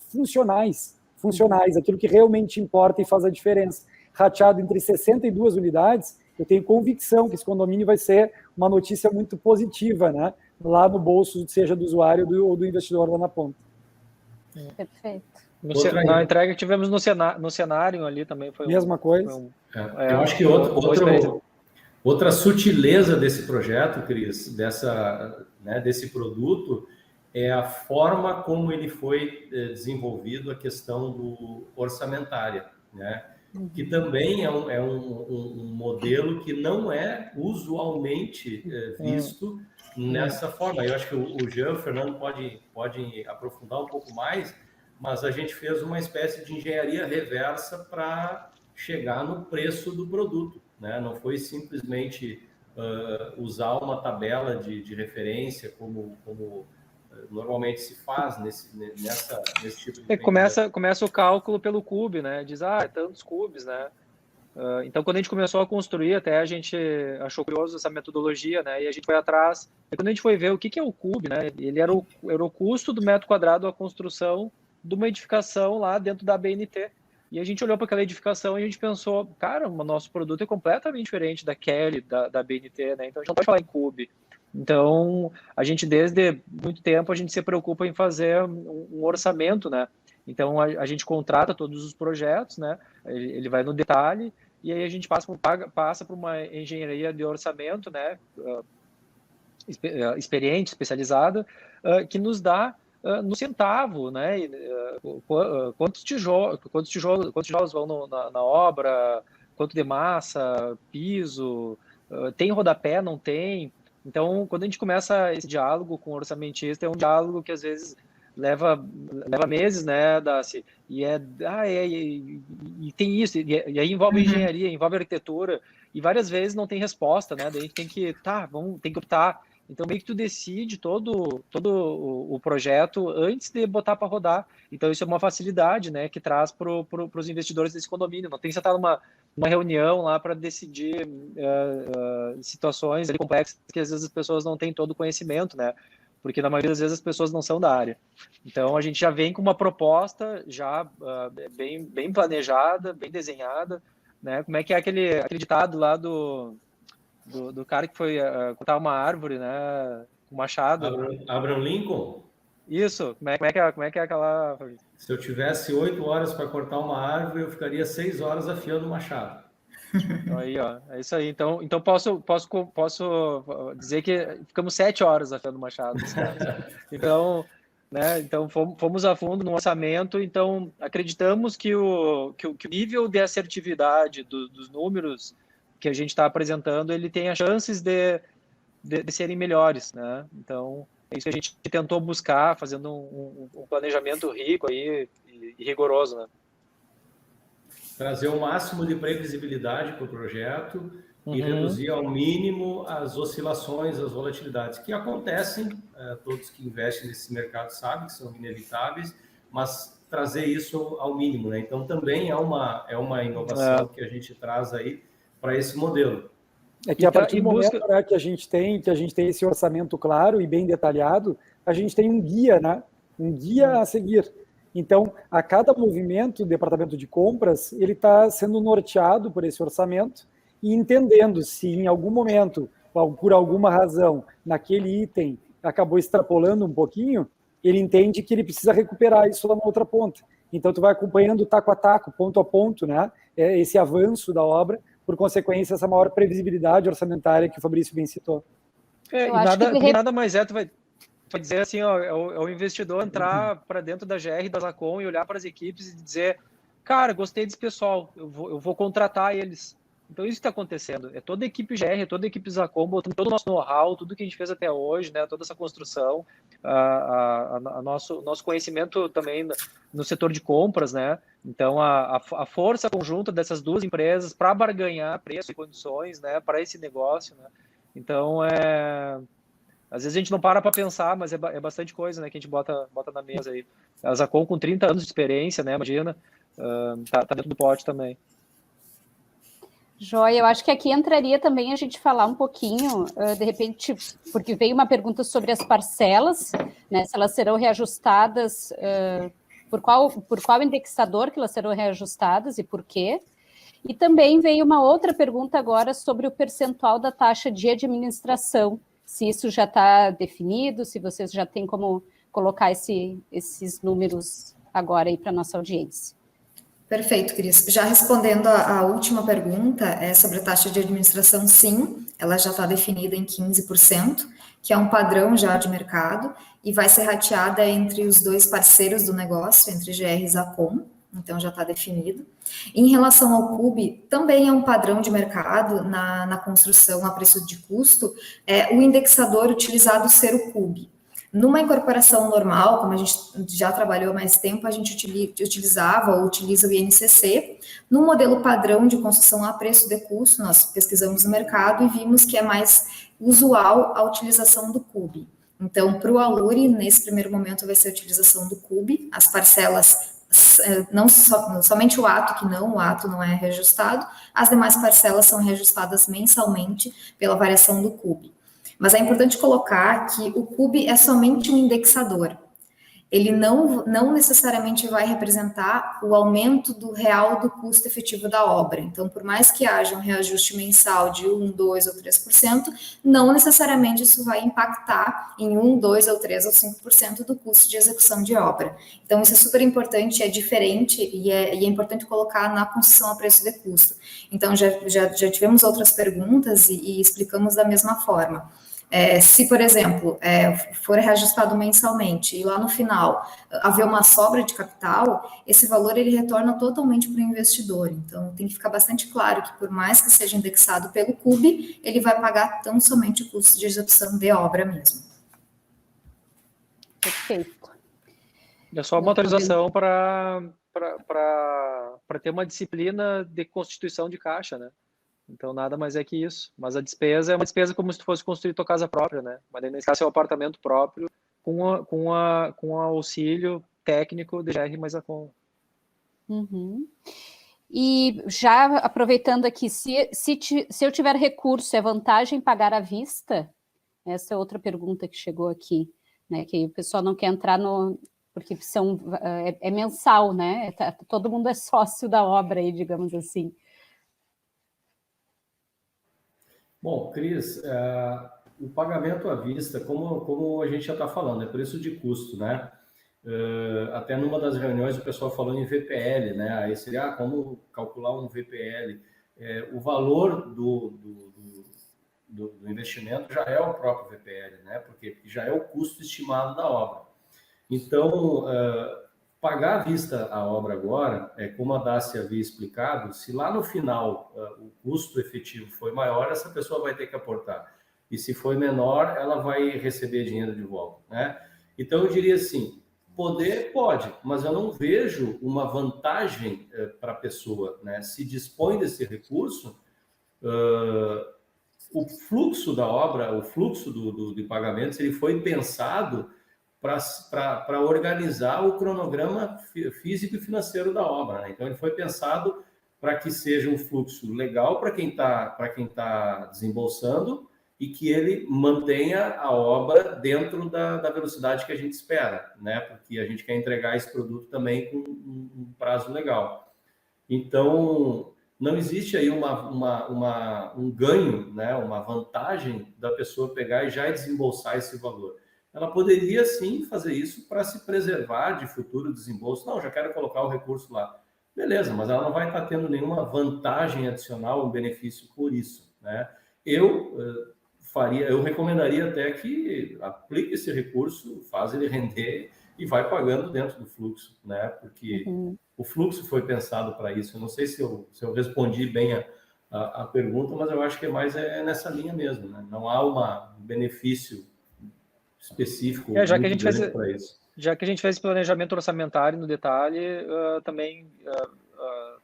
funcionais, aquilo que realmente importa e faz a diferença. Rateado entre 62 unidades, eu tenho convicção que esse condomínio vai ser uma notícia muito positiva, né? Lá no bolso, seja do usuário ou do investidor lá na ponta. Perfeito. Na entrega que tivemos no cenário ali também foi mesma coisa. Eu acho que outra sutileza desse projeto, Cris, desse produto, é a forma como ele foi desenvolvido, a questão do orçamentária, né? Que também é um modelo que não é usualmente visto nessa forma. Eu acho que o Jean, o Fernando pode aprofundar um pouco mais, mas a gente fez uma espécie de engenharia reversa para chegar no preço do produto, né? Não foi simplesmente usar uma tabela de referência como normalmente se faz nesse tipo de começa o cálculo pelo cube, né? Diz, tantos cubes, né? Então, quando a gente começou a construir, até a gente achou curioso essa metodologia, né? E a gente foi atrás. E quando a gente foi ver o que é o cube, né? Ele era o custo do metro quadrado a construção de uma edificação lá dentro da BNT. E a gente olhou para aquela edificação e a gente pensou, cara, o nosso produto é completamente diferente da Kelly, da BNT, né? Então, a gente não pode falar em cube. Então, a gente, desde muito tempo, a gente se preocupa em fazer um orçamento, né? Então, a gente contrata todos os projetos, né? Ele vai no detalhe, e aí a gente passa por uma engenharia de orçamento, né? Experiente, especializada, que nos dá no centavo, né? Quantos tijolos vão na obra, quanto de massa, piso, tem rodapé, não tem. Então, quando a gente começa esse diálogo com o orçamentista, é um diálogo que às vezes leva meses, né, Daci? E tem isso, e aí envolve engenharia, envolve arquitetura, e várias vezes não tem resposta, né? Daí a gente tem que, tem que optar. Então, meio que tu decide todo o projeto antes de botar para rodar. Então, isso é uma facilidade, né, que traz para os investidores desse condomínio. Não tem que estar numa reunião lá para decidir situações ali complexas que às vezes as pessoas não têm todo o conhecimento, né? Porque na maioria das vezes as pessoas não são da área. Então, a gente já vem com uma proposta já bem planejada, bem desenhada, né? Como é que é aquele ditado lá do cara que foi cortar uma árvore, né, com machado. Abraham Lincoln? Isso, como é que é aquela... Se eu tivesse 8 horas para cortar uma árvore, eu ficaria 6 horas afiando o machado. Aí, ó, é isso aí. Então posso dizer que ficamos 7 horas afiando o machado. Então, né, então fomos a fundo no orçamento. Então, acreditamos que o nível de assertividade dos números que a gente está apresentando, ele tem as chances de serem melhores, né? Então, é isso que a gente tentou buscar, fazendo um planejamento rico aí e rigoroso, né? Trazer o máximo de previsibilidade para o projeto e reduzir ao mínimo as oscilações, as volatilidades que acontecem, todos que investem nesse mercado sabem que são inevitáveis, mas trazer isso ao mínimo, né? Então, também é uma inovação que a gente traz aí para esse modelo. É que a partir do momento, né, que a gente tem esse orçamento claro e bem detalhado, a gente tem um guia, né? Um guia a seguir. Então, a cada movimento do departamento de compras, ele está sendo norteado por esse orçamento e entendendo se em algum momento, por alguma razão, naquele item acabou extrapolando um pouquinho, ele entende que ele precisa recuperar isso lá na outra ponta. Então, tu vai acompanhando taco a taco, ponto a ponto, né? Esse avanço da obra, por consequência, essa maior previsibilidade orçamentária que o Fabrício bem citou. Nada mais tu vai dizer assim, ó, é o investidor entrar para dentro da GR, da Zacom e olhar para as equipes e dizer, cara, gostei desse pessoal, eu vou contratar eles. Então, isso está acontecendo. É toda a equipe GR, toda a equipe Zacom, botando todo o nosso know-how, tudo que a gente fez até hoje, né, toda essa construção, nosso conhecimento também no setor de compras, né? Então, a força conjunta dessas duas empresas para barganhar preço e condições, né, para esse negócio, né? Então, às vezes a gente não para pensar, mas é bastante coisa, né, que a gente bota na mesa aí. A Zacom com 30 anos de experiência, né, imagina, tá dentro do pote também. Joia, eu acho que aqui entraria também a gente falar um pouquinho, de repente, porque veio uma pergunta sobre as parcelas, né, se elas serão reajustadas, por qual indexador que elas serão reajustadas e por quê. E também veio uma outra pergunta agora sobre o percentual da taxa de administração, se isso já está definido, se vocês já têm como colocar esses números agora aí para a nossa audiência. Perfeito, Cris. Já respondendo a última pergunta, sobre a taxa de administração, sim, ela já está definida em 15%, que é um padrão já de mercado, e vai ser rateada entre os dois parceiros do negócio, entre GR e Zacom, então já está definido. Em relação ao CUB, também é um padrão de mercado na construção a preço de custo, o indexador utilizado ser o CUB. Numa incorporação normal, como a gente já trabalhou há mais tempo, a gente utilizava ou utiliza o INCC. No modelo padrão de construção a preço de custo, nós pesquisamos no mercado e vimos que é mais usual a utilização do CUB. Então, para o Aluri, nesse primeiro momento, vai ser a utilização do CUB, as parcelas, não somente o ato não é reajustado, as demais parcelas são reajustadas mensalmente pela variação do CUB. Mas é importante colocar que o CUB é somente um indexador. Ele não necessariamente vai representar o aumento do real do custo efetivo da obra. Então, por mais que haja um reajuste mensal de 1, 2 ou 3%, não necessariamente isso vai impactar em 1, 2 ou 3 ou 5% do custo de execução de obra. Então, isso é super importante, é diferente e é importante colocar na construção a preço de custo. Então, já tivemos outras perguntas e explicamos da mesma forma. Se, por exemplo, for reajustado mensalmente e lá no final haver uma sobra de capital, esse valor ele retorna totalmente para o investidor. Então, tem que ficar bastante claro que, por mais que seja indexado pelo CUB, ele vai pagar tão somente o custo de execução de obra mesmo. Perfeito. É só uma autorização para ter uma disciplina de constituição de caixa, né? Então, nada mais é que isso. Mas a despesa é uma despesa como se tu fosse construir tua casa própria, né? Mas nesse caso é um apartamento próprio com auxílio técnico de GR mais Zacom. Uhum. E já aproveitando aqui, se eu tiver recurso, é vantagem pagar à vista? Essa é outra pergunta que chegou aqui, né? Que o pessoal não quer entrar porque é mensal, né? Todo mundo é sócio da obra aí, digamos assim. Bom, Cris, o pagamento à vista, como a gente já está falando, é preço de custo, né? Até numa das reuniões o pessoal falando em VPL, né? Aí seria como calcular um VPL. O valor do investimento já é o próprio VPL, né? Porque já é o custo estimado da obra. Então, pagar à vista a obra agora, como a Dácia havia explicado, se lá no final o custo efetivo foi maior, essa pessoa vai ter que aportar. E se foi menor, ela vai receber dinheiro de volta, né? Então, eu diria assim, poder pode, mas eu não vejo uma vantagem para a pessoa, né? Se dispõe desse recurso, o fluxo da obra, o fluxo de pagamentos, ele foi pensado para organizar o cronograma físico e financeiro da obra, né? Então, ele foi pensado para que seja um fluxo legal para quem tá desembolsando e que ele mantenha a obra dentro da velocidade que a gente espera, né? Porque a gente quer entregar esse produto também com um prazo legal. Então, não existe aí um ganho, né? Uma vantagem da pessoa pegar e já desembolsar esse valor. Ela poderia, sim, fazer isso para se preservar de futuro desembolso. Não, já quero colocar o recurso lá. Beleza, mas ela não vai estar tendo nenhuma vantagem adicional, um benefício por isso, né? Eu recomendaria até que aplique esse recurso, faz ele render e vai pagando dentro do fluxo, né? Porque o fluxo foi pensado para isso. Eu não sei se eu respondi bem a pergunta, mas eu acho que é mais nessa linha mesmo, né? Não há um benefício específico Já que a gente fez para isso. Já que a gente fez planejamento orçamentário no detalhe, também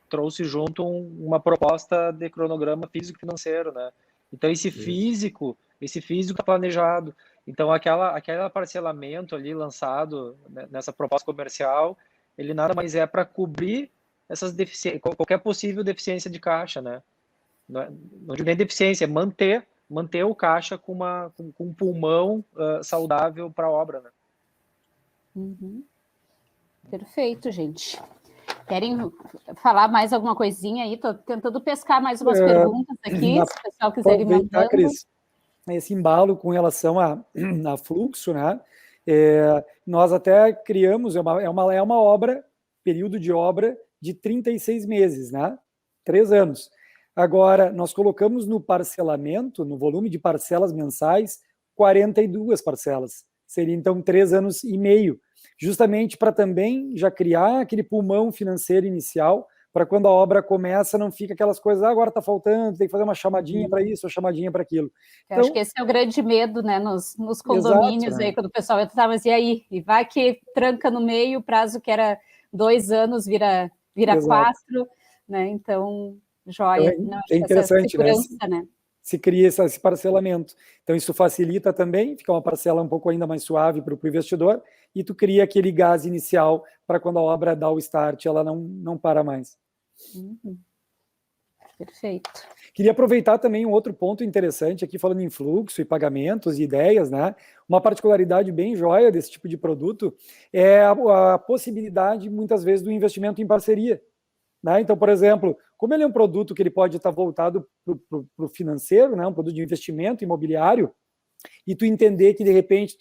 trouxe junto uma proposta de cronograma físico-financeiro, né? Então esse físico está planejado. Então aquele parcelamento ali lançado, né, nessa proposta comercial, ele nada mais é para cobrir essas deficiências, qualquer possível deficiência de caixa, né? Não digo nem deficiência, é manter o caixa com um pulmão saudável para a obra, né? Uhum. Perfeito, gente. Querem falar mais alguma coisinha aí? Estou tentando pescar mais umas perguntas aqui, se o pessoal quiser ir mandando. Cris, esse embalo com relação a fluxo, né? Nós até criamos, é uma obra, período de obra de 36 meses, né? 3 anos. Agora, nós colocamos no parcelamento, no volume de parcelas mensais, 42 parcelas. Seria, então, 3 anos e meio, justamente para também já criar aquele pulmão financeiro inicial, para quando a obra começa, não fica aquelas coisas, agora está faltando, tem que fazer uma chamadinha para isso, uma chamadinha para aquilo. Eu acho que esse é o grande medo, né, nos condomínios, exato, né? Aí, quando o pessoal entra, mas e aí? E vai que tranca no meio, o prazo que era 2 anos vira 4, né? Então, joia. Então, é interessante, né? Se cria esse parcelamento. Então, isso facilita também, fica uma parcela um pouco ainda mais suave para o investidor, e tu cria aquele gás inicial para quando a obra dá o start, ela não para mais. Uhum. Perfeito. Queria aproveitar também um outro ponto interessante aqui, falando em fluxo e pagamentos e ideias, né? Uma particularidade bem joia desse tipo de produto é a possibilidade, muitas vezes, do investimento em parceria. Né? Então, por exemplo, como ele é um produto que ele pode estar voltado para o financeiro, né? Um produto de investimento imobiliário, e tu entender que, de repente,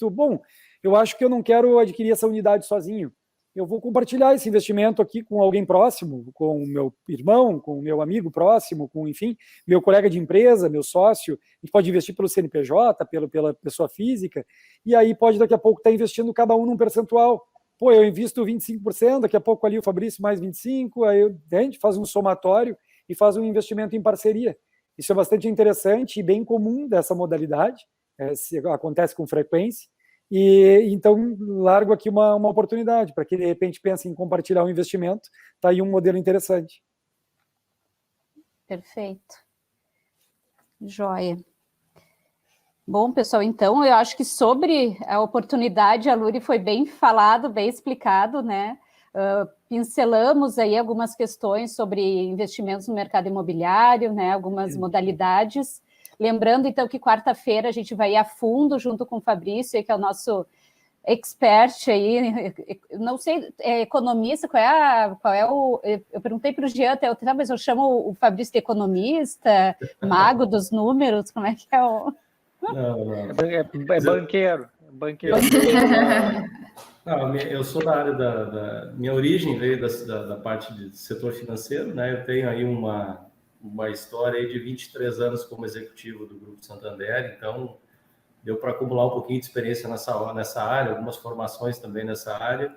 eu acho que eu não quero adquirir essa unidade sozinho. Eu vou compartilhar esse investimento aqui com alguém próximo, com o meu irmão, com o meu amigo próximo, com, enfim, meu colega de empresa, meu sócio. A gente pode investir pelo CNPJ, pela pessoa física, e aí pode, daqui a pouco, estar investindo cada um num percentual. Eu invisto 25%, daqui a pouco ali o Fabrício mais 25%, aí a gente faz um somatório e faz um investimento em parceria. Isso é bastante interessante e bem comum dessa modalidade, acontece com frequência, e então largo aqui uma oportunidade para quem de repente pensa em compartilhar um investimento, está aí um modelo interessante. Perfeito. Joia. Bom, pessoal, então, eu acho que sobre a oportunidade, a Luri foi bem falado, bem explicado, né? Pincelamos aí algumas questões sobre investimentos no mercado imobiliário, né? Algumas modalidades. Lembrando, então, que quarta-feira a gente vai ir a fundo junto com o Fabrício, que é o nosso expert aí, não sei, economista, qual é o... Eu perguntei para o Jean, mas eu chamo o Fabrício de economista, mago dos números, como é que é o... Não. É banqueiro. Não, eu sou da área minha origem veio da parte de setor financeiro, né? Eu tenho aí uma história aí de 23 anos como executivo do Grupo Santander, então deu para acumular um pouquinho de experiência nessa área, algumas formações também nessa área,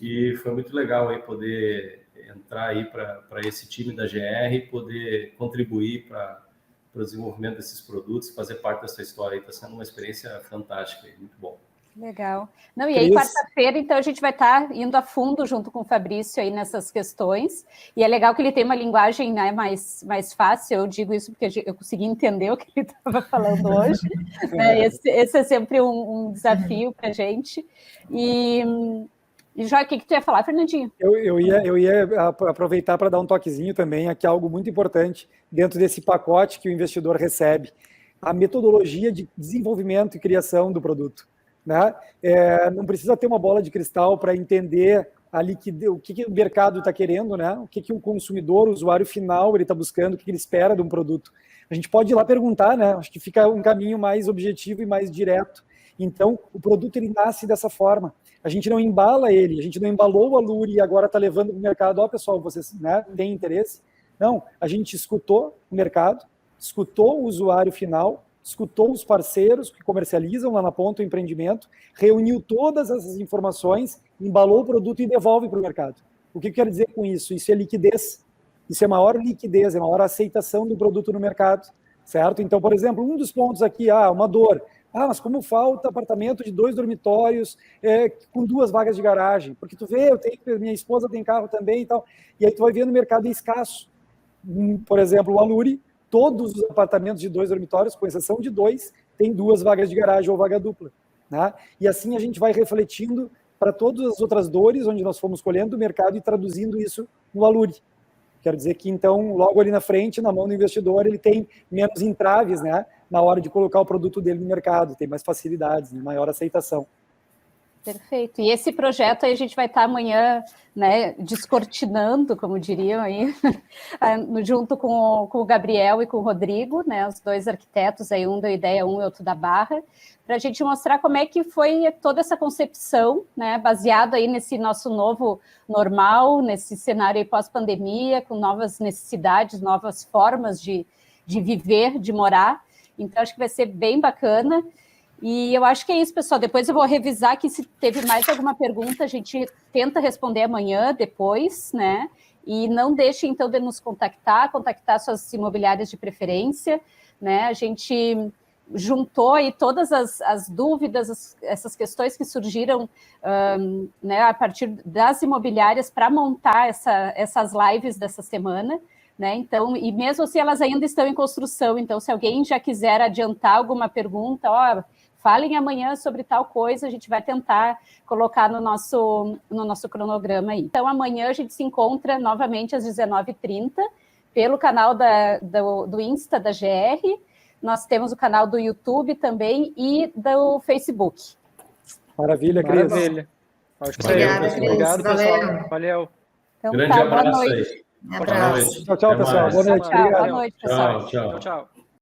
e foi muito legal aí poder entrar aí para esse time da GR e poder contribuir para o desenvolvimento desses produtos, fazer parte dessa história. Está sendo uma experiência fantástica, muito bom. Legal. Não, e aí, quarta-feira, então, a gente vai estar indo a fundo junto com o Fabrício aí nessas questões, e é legal que ele tem uma linguagem, né, mais fácil, eu digo isso porque eu consegui entender o que ele estava falando hoje, né, esse é sempre um desafio para a gente, e já, o que tu ia falar, Fernandinho? Eu ia aproveitar para dar um toquezinho também, aqui algo muito importante dentro desse pacote que o investidor recebe, a metodologia de desenvolvimento e criação do produto. Né? Não precisa ter uma bola de cristal para entender o que o mercado está querendo, né? O que o consumidor, o usuário final, ele está buscando, o que ele espera de um produto. A gente pode ir lá perguntar, né? Acho que fica um caminho mais objetivo e mais direto. Então, o produto ele nasce dessa forma. A gente não embala ele, a gente não embalou o Aluri e agora está levando para o mercado. Pessoal, vocês, né, têm interesse? Não, a gente escutou o mercado, escutou o usuário final, escutou os parceiros que comercializam lá na ponta o empreendimento, reuniu todas essas informações, embalou o produto e devolve para o mercado. O que eu quero dizer com isso? Isso é liquidez. Isso é maior liquidez, é maior aceitação do produto no mercado, certo? Então, por exemplo, um dos pontos aqui, uma dor. Ah, mas como falta apartamento de 2 dormitórios com 2 vagas de garagem? Porque tu vê, minha esposa tem carro também e tal. E aí tu vai ver no mercado escasso. Por exemplo, o Aluri, todos os apartamentos de 2 dormitórios, com exceção de 2, tem 2 vagas de garagem ou vaga dupla. Né? E assim a gente vai refletindo para todas as outras dores, onde nós fomos colhendo o mercado e traduzindo isso no Aluri. Quero dizer que, então, logo ali na frente, na mão do investidor, ele tem menos entraves, né, na hora de colocar o produto dele no mercado, tem mais facilidades, né, maior aceitação. Perfeito. E esse projeto aí a gente vai estar amanhã, né, descortinando, como diriam aí, junto com o Gabriel e com o Rodrigo, né, os 2 arquitetos, aí um da Ideia 1 e outro da Barra, para a gente mostrar como é que foi toda essa concepção, né, baseado aí nesse nosso novo normal, nesse cenário pós-pandemia, com novas necessidades, novas formas de viver, de morar. Então, acho que vai ser bem bacana. E eu acho que é isso, pessoal. Depois eu vou revisar aqui se teve mais alguma pergunta, a gente tenta responder amanhã, depois, né? E não deixe, então, de nos contactar suas imobiliárias de preferência, né? A gente juntou aí todas as dúvidas, essas questões que surgiram né, a partir das imobiliárias para montar essas lives dessa semana, né? Então, e mesmo assim, elas ainda estão em construção. Então, se alguém já quiser adiantar alguma pergunta, falem amanhã sobre tal coisa, a gente vai tentar colocar no nosso cronograma aí. Então, amanhã a gente se encontra novamente às 19h30 pelo canal do Insta da GR. Nós temos o canal do YouTube também e do Facebook. Maravilha, Cris. Maravilha. Acho que Obrigada, Cris. Obrigado, pessoal. Valeu. Então, Grande boa abraço noite. aí. Abraço. Tchau, pessoal. Boa noite. Tchau, Obrigado. Boa noite, pessoal. Tchau. Tchau.